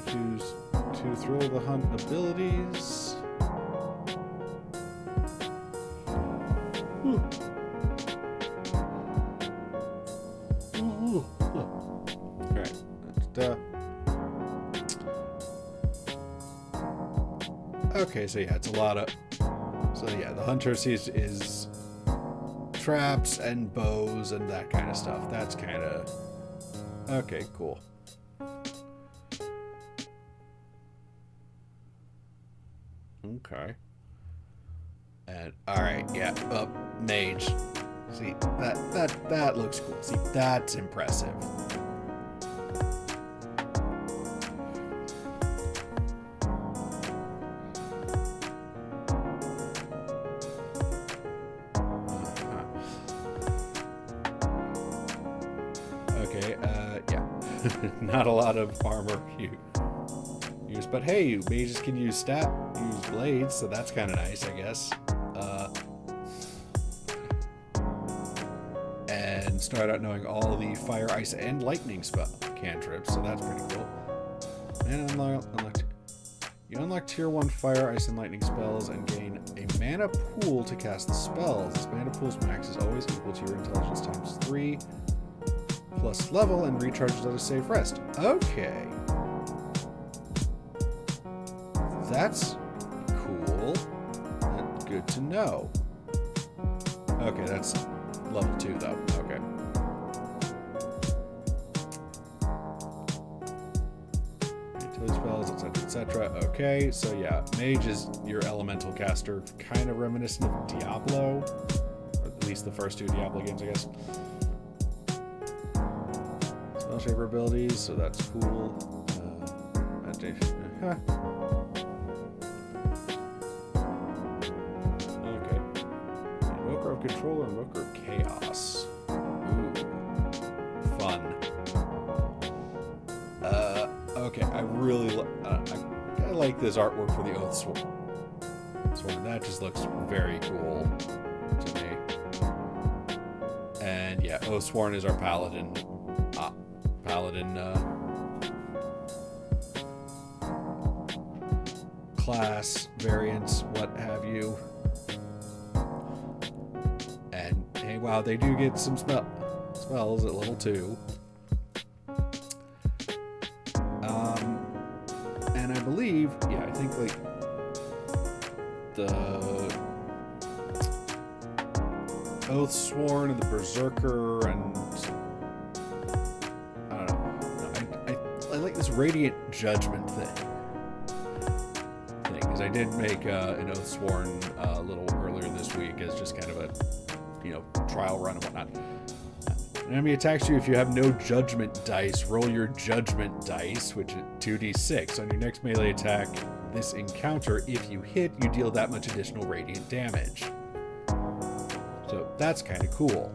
Choose to thrill the hunt abilities. Alright. Okay, so yeah, it's a lot of... So yeah, the hunter is traps and bows and that kind of stuff. That's kind of... Okay, cool. Okay. And alright, yeah, mage. See, that looks cool. See, that's impressive. Okay, yeah. Not a lot of armor use, but hey, mages can use blades, so that's kind of nice, I guess. And start out knowing all the fire, ice, and lightning spell cantrips, so that's pretty cool. And you unlock tier 1 fire, ice, and lightning spells and gain a mana pool to cast the spells. This mana pool's max is always equal to your intelligence times 3 plus level and recharges at a safe rest. Okay. That's cool. That's good to know. Okay, that's level 2 though. Okay. Utility spells, etc., etc. Okay, so yeah, mage is your elemental caster, kind of reminiscent of Diablo, or at least the first 2 Diablo games, I guess. Spell shaper abilities, so that's cool. Meditation. Okay. Invoker of Control and Invoker of Chaos. Ooh. Fun. Okay, I really I like this artwork for the Oath Sword. That just looks very cool to me. And yeah, Oathsworn is our paladin. Class, variants, what have you. And hey, wow, they do get some spells at level 2. And I believe, yeah, I think like the Oathsworn and the Berserker and I don't know. I like this Radiant Judgment thing. Because I did make an Oathsworn a little earlier this week as just kind of a, trial run and whatnot. An enemy attacks you if you have no judgment dice. Roll your judgment dice, which is 2d6. On your next melee attack, this encounter, if you hit, you deal that much additional radiant damage. So that's kind of cool.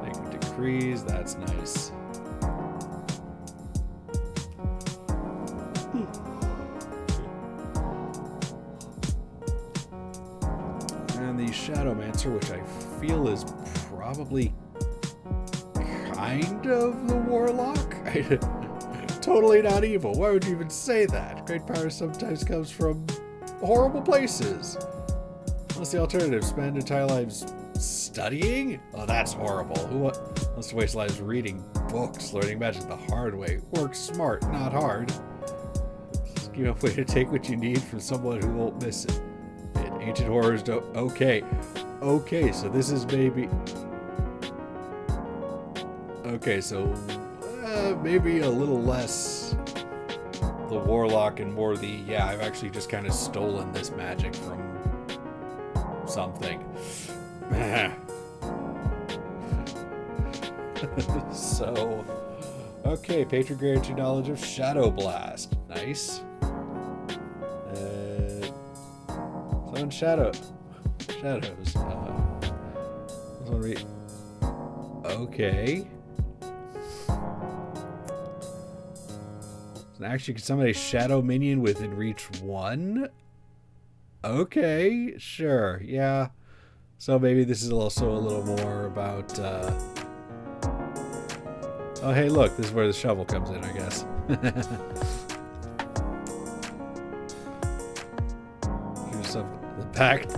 Sacred Decrees, that's nice. And the Shadowmancer, which I feel is probably kind of the Warlock. Totally not evil. Why would you even say that? Great power sometimes comes from horrible places. What's the alternative? Spend entire lives studying? Oh, that's horrible. Who wants to waste lives reading books, learning magic the hard way? Work smart, not hard. Scheme up way to take what you need from someone who won't miss it. Ancient horrors don't... Okay, so this is maybe... Okay, so... maybe a little less the Warlock and more the... Yeah, I've actually just kind of stolen this magic from something. So, okay, patron grants you knowledge of Shadow Blast. Nice. Summon shadows. This one okay. So actually, you can summon a shadow minion within reach 1. Okay, sure, yeah. So maybe this is also a little more about. Oh, hey, look, this is where the shovel comes in, I guess. Here's some.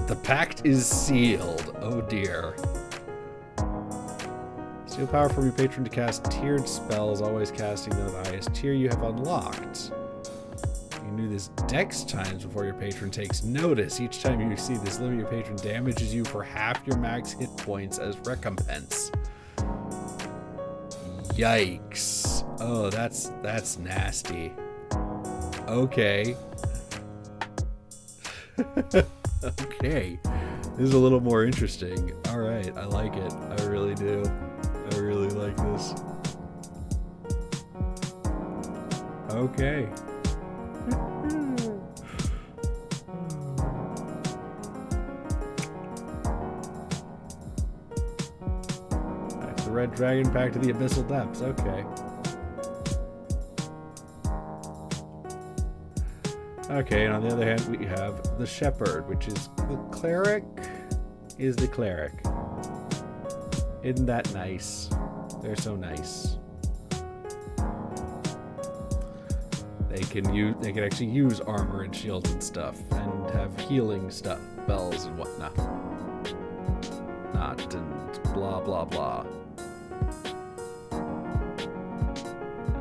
The pact is sealed. Oh dear. Steal power from your patron to cast tiered spells, always casting them at the highest tier you have unlocked. You can do this dex times before your patron takes notice. Each time you receive this limit, your patron damages you for half your max hit points as recompense. Yikes. Oh, that's nasty. Okay. Okay. This is a little more interesting. Alright, I like it. I really do. I really like this. Okay. That's the red dragon back to the abyssal depths. Okay. Okay, and on the other hand, we have the shepherd, which is the cleric. Is the cleric. Isn't that nice? They're so nice. They can actually use armor and shields and stuff, and have healing stuff, spells and whatnot. Not and blah blah blah.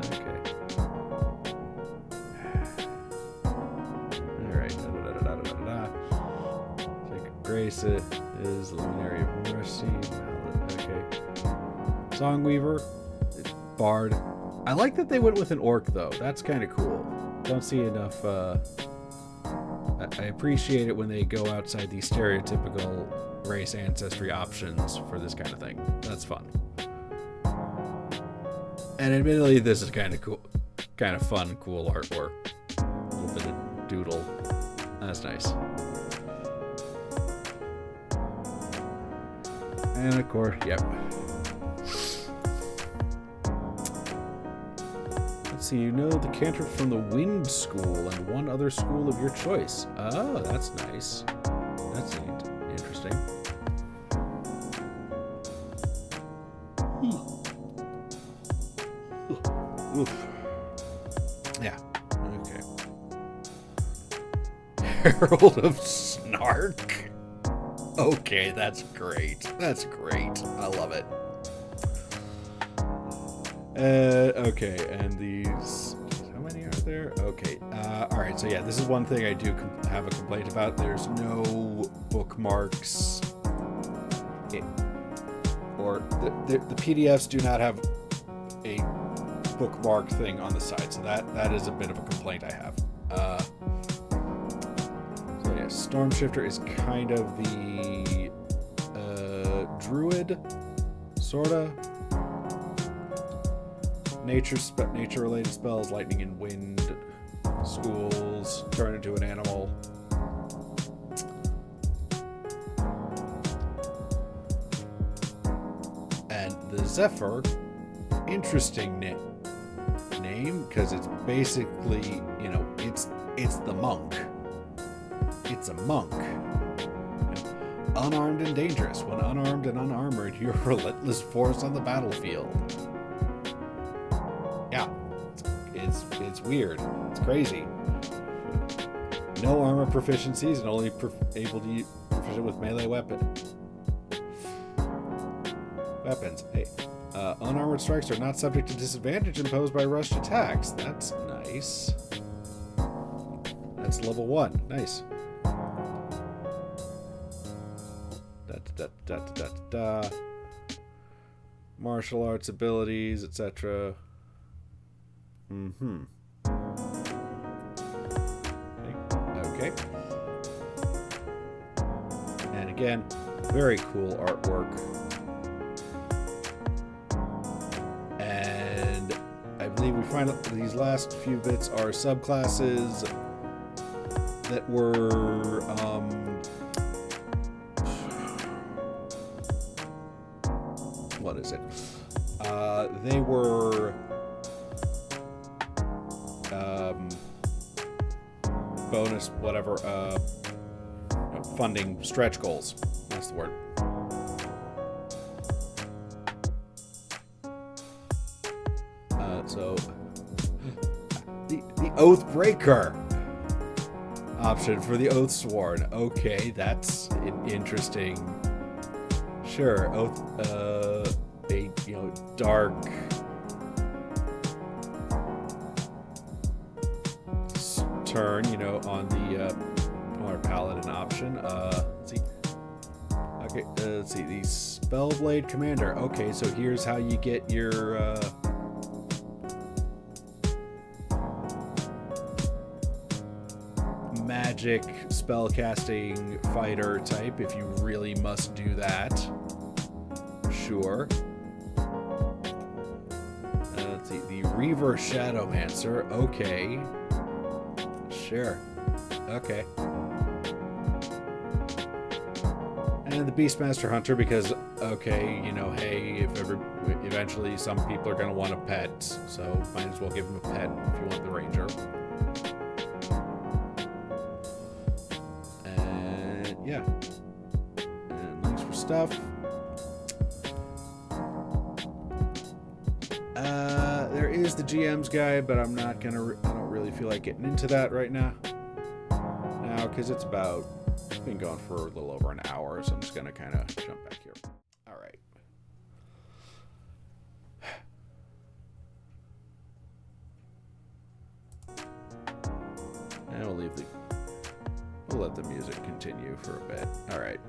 Okay. Alright. Sacred Grace is the Luminary of Mercy. Okay. Songweaver, Bard. I like that they went with an orc, though. That's kind of cool. Don't see enough. I appreciate it when they go outside these stereotypical race ancestry options for this kind of thing. That's fun. And admittedly, this is kind of cool, kind of fun, cool artwork. A little bit of doodle. That's nice. And of course, yep. So you know the cantrip from the Wind School and one other school of your choice. Oh, that's nice. That's neat. Interesting. Oof. Yeah. Okay. Herald of Snark. Okay, that's great. That's great. I love it. Okay, and these, how many are there? Okay, alright, so yeah, this is one thing I do have a complaint about. There's no bookmarks, or the PDFs do not have a bookmark thing on the side, so that is a bit of a complaint I have. So yeah, Stormshifter is kind of the, druid, sorta. Nature-related spells, lightning and wind, schools, turn into an animal. And the Zephyr, interesting name, because it's basically, you know, it's the monk. It's a monk. Unarmed and dangerous. When unarmed and unarmored, you're a relentless force on the battlefield. Yeah, it's weird. It's crazy. No armor proficiencies and only able to use proficient with melee weapons. Hey, unarmored strikes are not subject to disadvantage imposed by rushed attacks. That's nice. That's level 1. Nice. Martial arts abilities, etc. Okay. And again, very cool artwork. believe we find these last few bits are subclasses that were what is it? They were bonus whatever funding stretch goals. That's the word. So the Oath Breaker option for the Oath Sworn. Okay, that's interesting. Sure, Oath, a dark turn, on the our paladin option. Let's see. Okay, let's see. The Spellblade Commander. Okay, so here's how you get your magic spellcasting fighter type if you really must do that. Sure. Let's see. The Reaver Shadowmancer. Okay. Sure. Okay. And the Beastmaster Hunter because, okay, hey, eventually some people are going to want a pet, so might as well give them a pet if you want the Ranger. And, yeah. And links for stuff. There is the GM's guide, but I'm not going to... I don't really feel like getting into that right now. Because it's been going for a little over an hour, so I'm just going to kind of jump back here. All right. And we'll let the music continue for a bit. All right.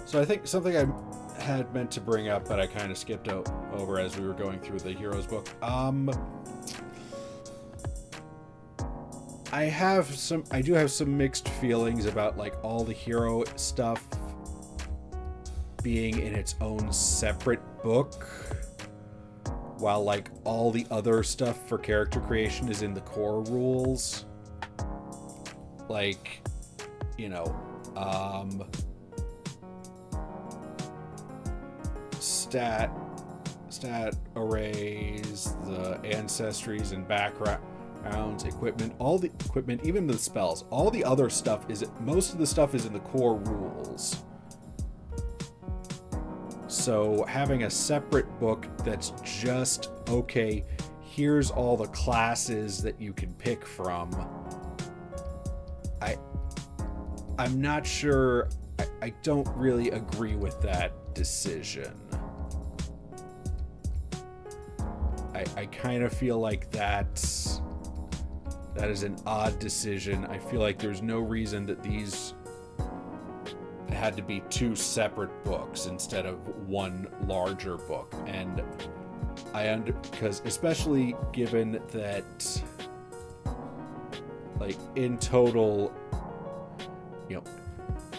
So I think something I had meant to bring up, but I kind of skipped over as we were going through the Heroes book. I do have some mixed feelings about like all the hero stuff being in its own separate book, while like all the other stuff for character creation is in the core rules. Like, stat arrays, the ancestries and backgrounds, equipment, all the equipment, even the spells, all the other stuff most of the stuff is in the core rules. So having a separate book that's just, okay, here's all the classes that you can pick from. I'm not sure, I don't really agree with that decision. I kind of feel like that is an odd decision. I feel like there's no reason that these had to be two separate books instead of one larger book. And because especially given that, like, in total,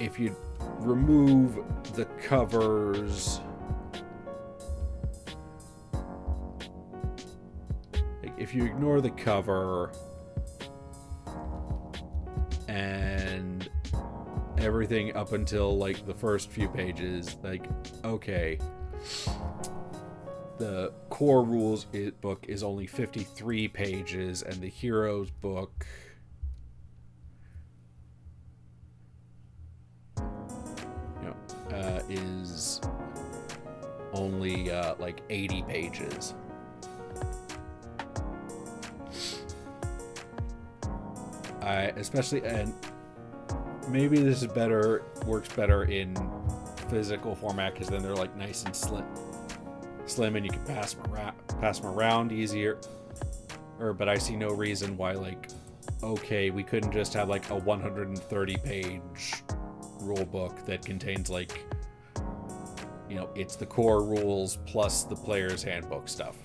if you remove the covers, if you ignore the cover and everything up until like the first few pages, like, okay, the core rules book is only 53 pages and the heroes book is only like 80 pages. Especially, and maybe this is works better in physical format because then they're like nice and slim, and you can pass them around easier. But I see no reason why, like, okay, we couldn't just have like a 130-page rule book that contains like, it's the core rules plus the player's handbook stuff.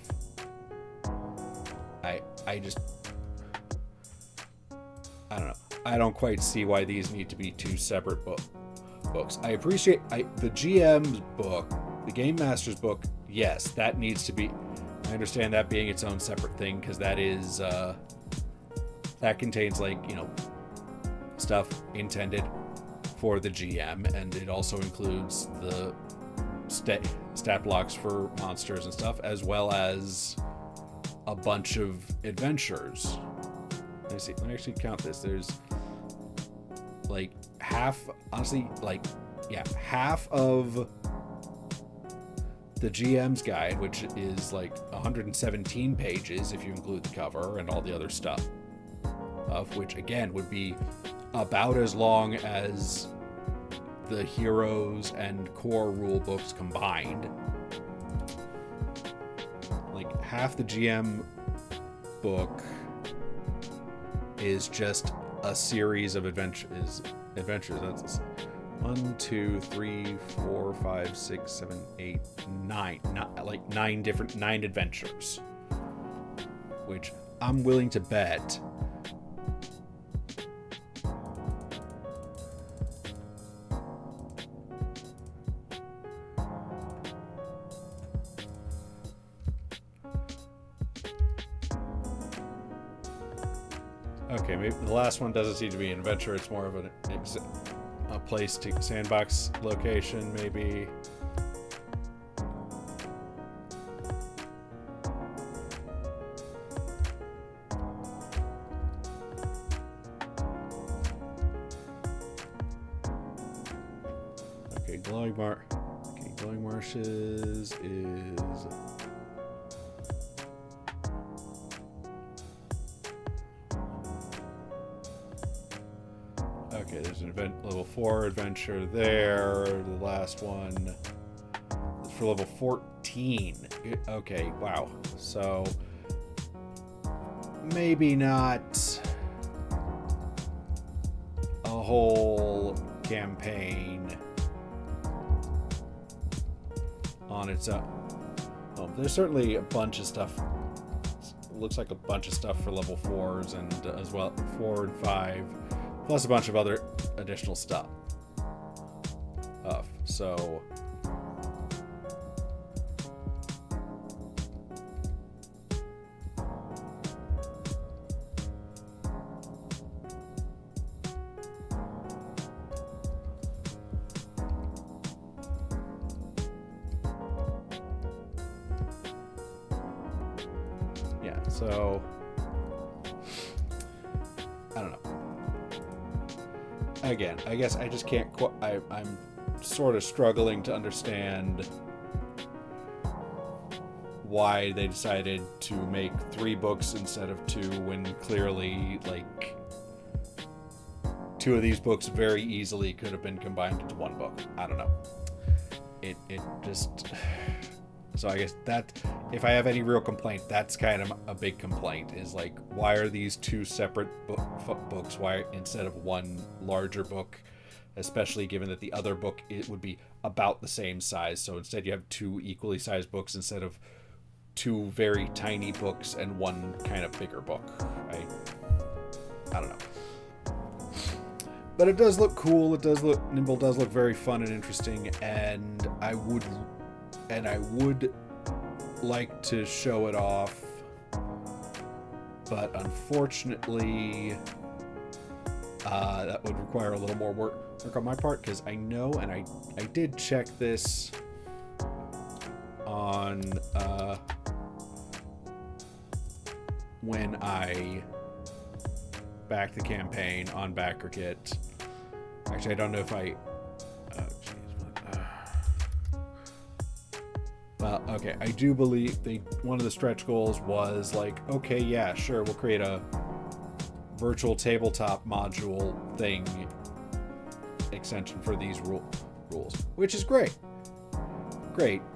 I don't know. I don't quite see why these need to be two separate books. I appreciate the GM's book, the Game Master's book. Yes, that needs to be. I understand that being its own separate thing, because that is that contains, like, you know, stuff intended for the GM, and it also includes the stat blocks for monsters and stuff, as well as a bunch of adventures. Let me see. Let me actually count this. There's like half, honestly, like, yeah, half of the GM's guide, which is like 117 pages if you include the cover and all the other stuff, of which again would be about as long as the heroes and core rule books combined. Like half the GM book is just a series of adventures. That's 1, 2, 3, 4, 5, 6, 7, 8, 9. Like nine adventures. Which I'm willing to bet okay, maybe the last one doesn't seem to be an adventure. It's more of a place to sandbox location, maybe. Okay, glowing marshes is. Okay, there's an level 4 adventure there. The last one is for level 14. Okay, wow. So maybe not a whole campaign on its own. Oh, there's certainly a bunch of stuff. Looks like a bunch of stuff for level 4s and as well 4 and 5. Plus a bunch of other additional stuff. So yeah, so I don't know. Again, I guess I just can't. I'm sort of struggling to understand why they decided to make 3 books instead of 2, when clearly, like, 2 of these books very easily could have been combined into 1 book. I don't know. It just. So I guess that, if I have any real complaint, that's kind of a big complaint, is like, why are these 2 separate books? Why instead of 1 larger book, especially given that the other book, it would be about the same size. So instead you have 2 equally sized books instead of 2 very tiny books and 1 kind of bigger book. I don't know. But it does look cool. Nimble does look very fun and interesting, and I would like to show it off, but unfortunately that would require a little more work on my part, because I know, and I did check this on when I backed the campaign on BackerKit. Actually, I don't know if I well, okay, I do believe one of the stretch goals was like, okay, yeah, sure, we'll create a virtual tabletop module thing extension for these rules, which is great,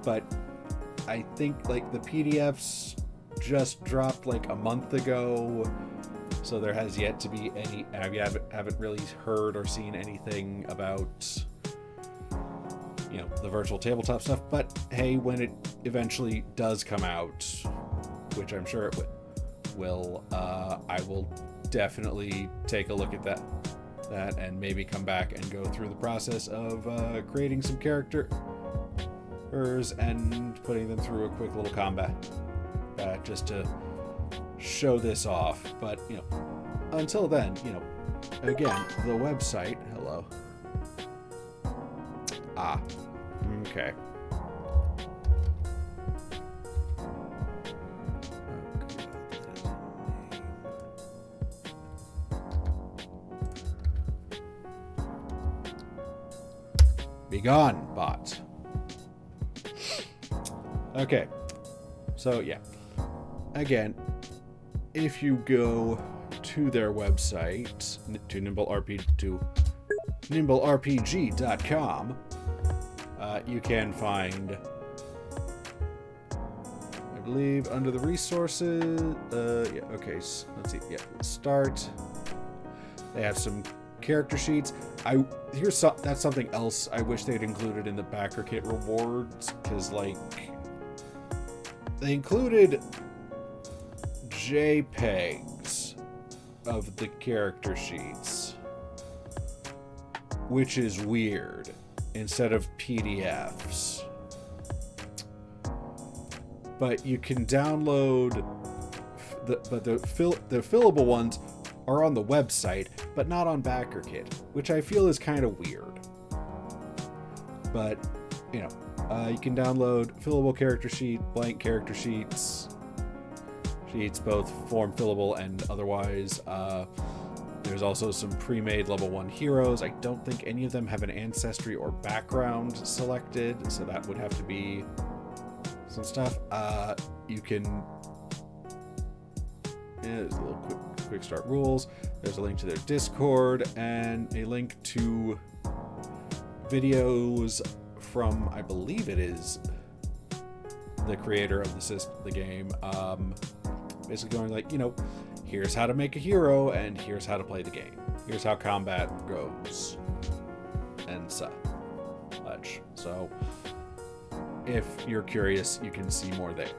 but I think, like, the PDFs just dropped like a month ago, so there has yet to be any. I haven't really heard or seen anything about, you know, the virtual tabletop stuff. But hey, when it eventually does come out, which I'm sure it will, I will definitely take a look at that and maybe come back and go through the process of creating some characters and putting them through a quick little combat. just to show this off. But, you know, until then, you know, again, the website, hello. Ah, okay. Be gone, bot. Okay, so yeah, again, if you go to their website, to nimblerpg.com, you can find, I believe, under the resources, yeah, okay, so let's see, yeah, start. They have some character sheets. That's something else I wish they'd included in the backer kit rewards, because, like, they included JPEGs of the character sheets, which is weird, instead of PDFs. But you can download the fillable ones are on the website, but not on BackerKit, which I feel is kind of weird. But, you know, you can download fillable character sheet, blank character sheets, both form fillable and otherwise. There's also some pre-made level 1 heroes. I don't think any of them have an ancestry or background selected, so that would have to be some stuff. You can... Yeah, there's a little quick start rules. There's a link to their Discord and a link to videos from, I believe it is the creator of the game. Basically going like, you know, here's how to make a hero and here's how to play the game. Here's how combat goes and such. So if you're curious, you can see more there.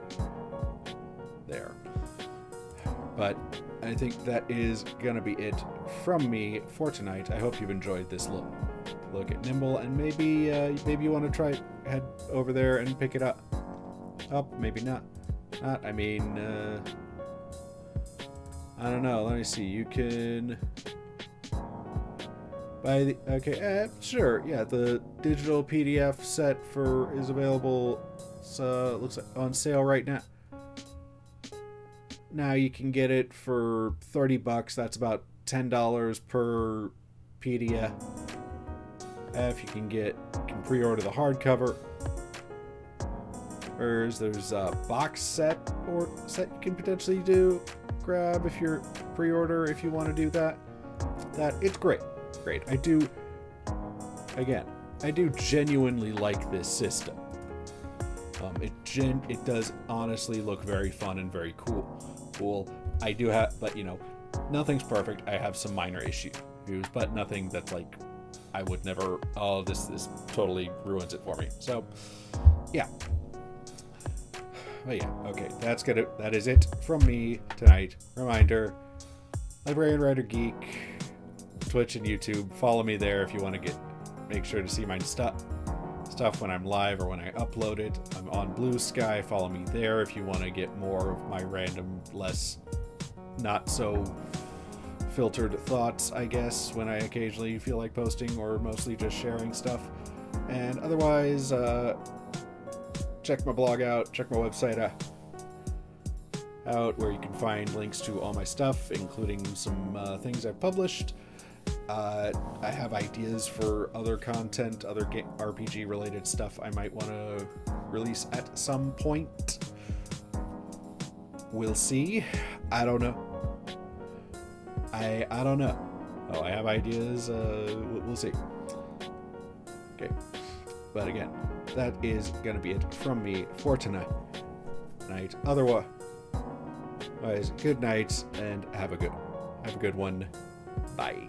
But I think that is gonna be it from me for tonight. I hope you've enjoyed this look at Nimble, and maybe you want to head over there and pick it up. Maybe not. I mean, I don't know. Let me see. You can buy the... Okay, sure. Yeah, the digital PDF set is available. So looks like on sale right now. Now you can get it for $30. That's about $10 per PDF. If you can pre-order the hardcover. There's a box set you can potentially grab if you're pre-order, if you want to do that. It's great. I do genuinely like this system. It does honestly look very fun and very cool. I do have, but you know, nothing's perfect. I have some minor issues, but nothing that's like I would never. Oh, this totally ruins it for me. So, yeah. But yeah, okay, that is it from me tonight. Reminder: Librarian Writer Geek, Twitch and YouTube. Follow me there if you want to make sure to see my stuff when I'm live or when I upload it. I'm on Blue Sky. Follow me there if you want to get more of my random, less not so filtered thoughts, I guess, when I occasionally feel like posting or mostly just sharing stuff. And otherwise, check my blog out, check my website out, where you can find links to all my stuff, including some things I've published. I have ideas for other content, other RPG related stuff I might want to release at some point. We'll see. I don't know. I don't know. Oh, I have ideas. We'll see. Okay. But again, that is gonna be it from me for tonight. Otherwise, good night and have a good one. Bye.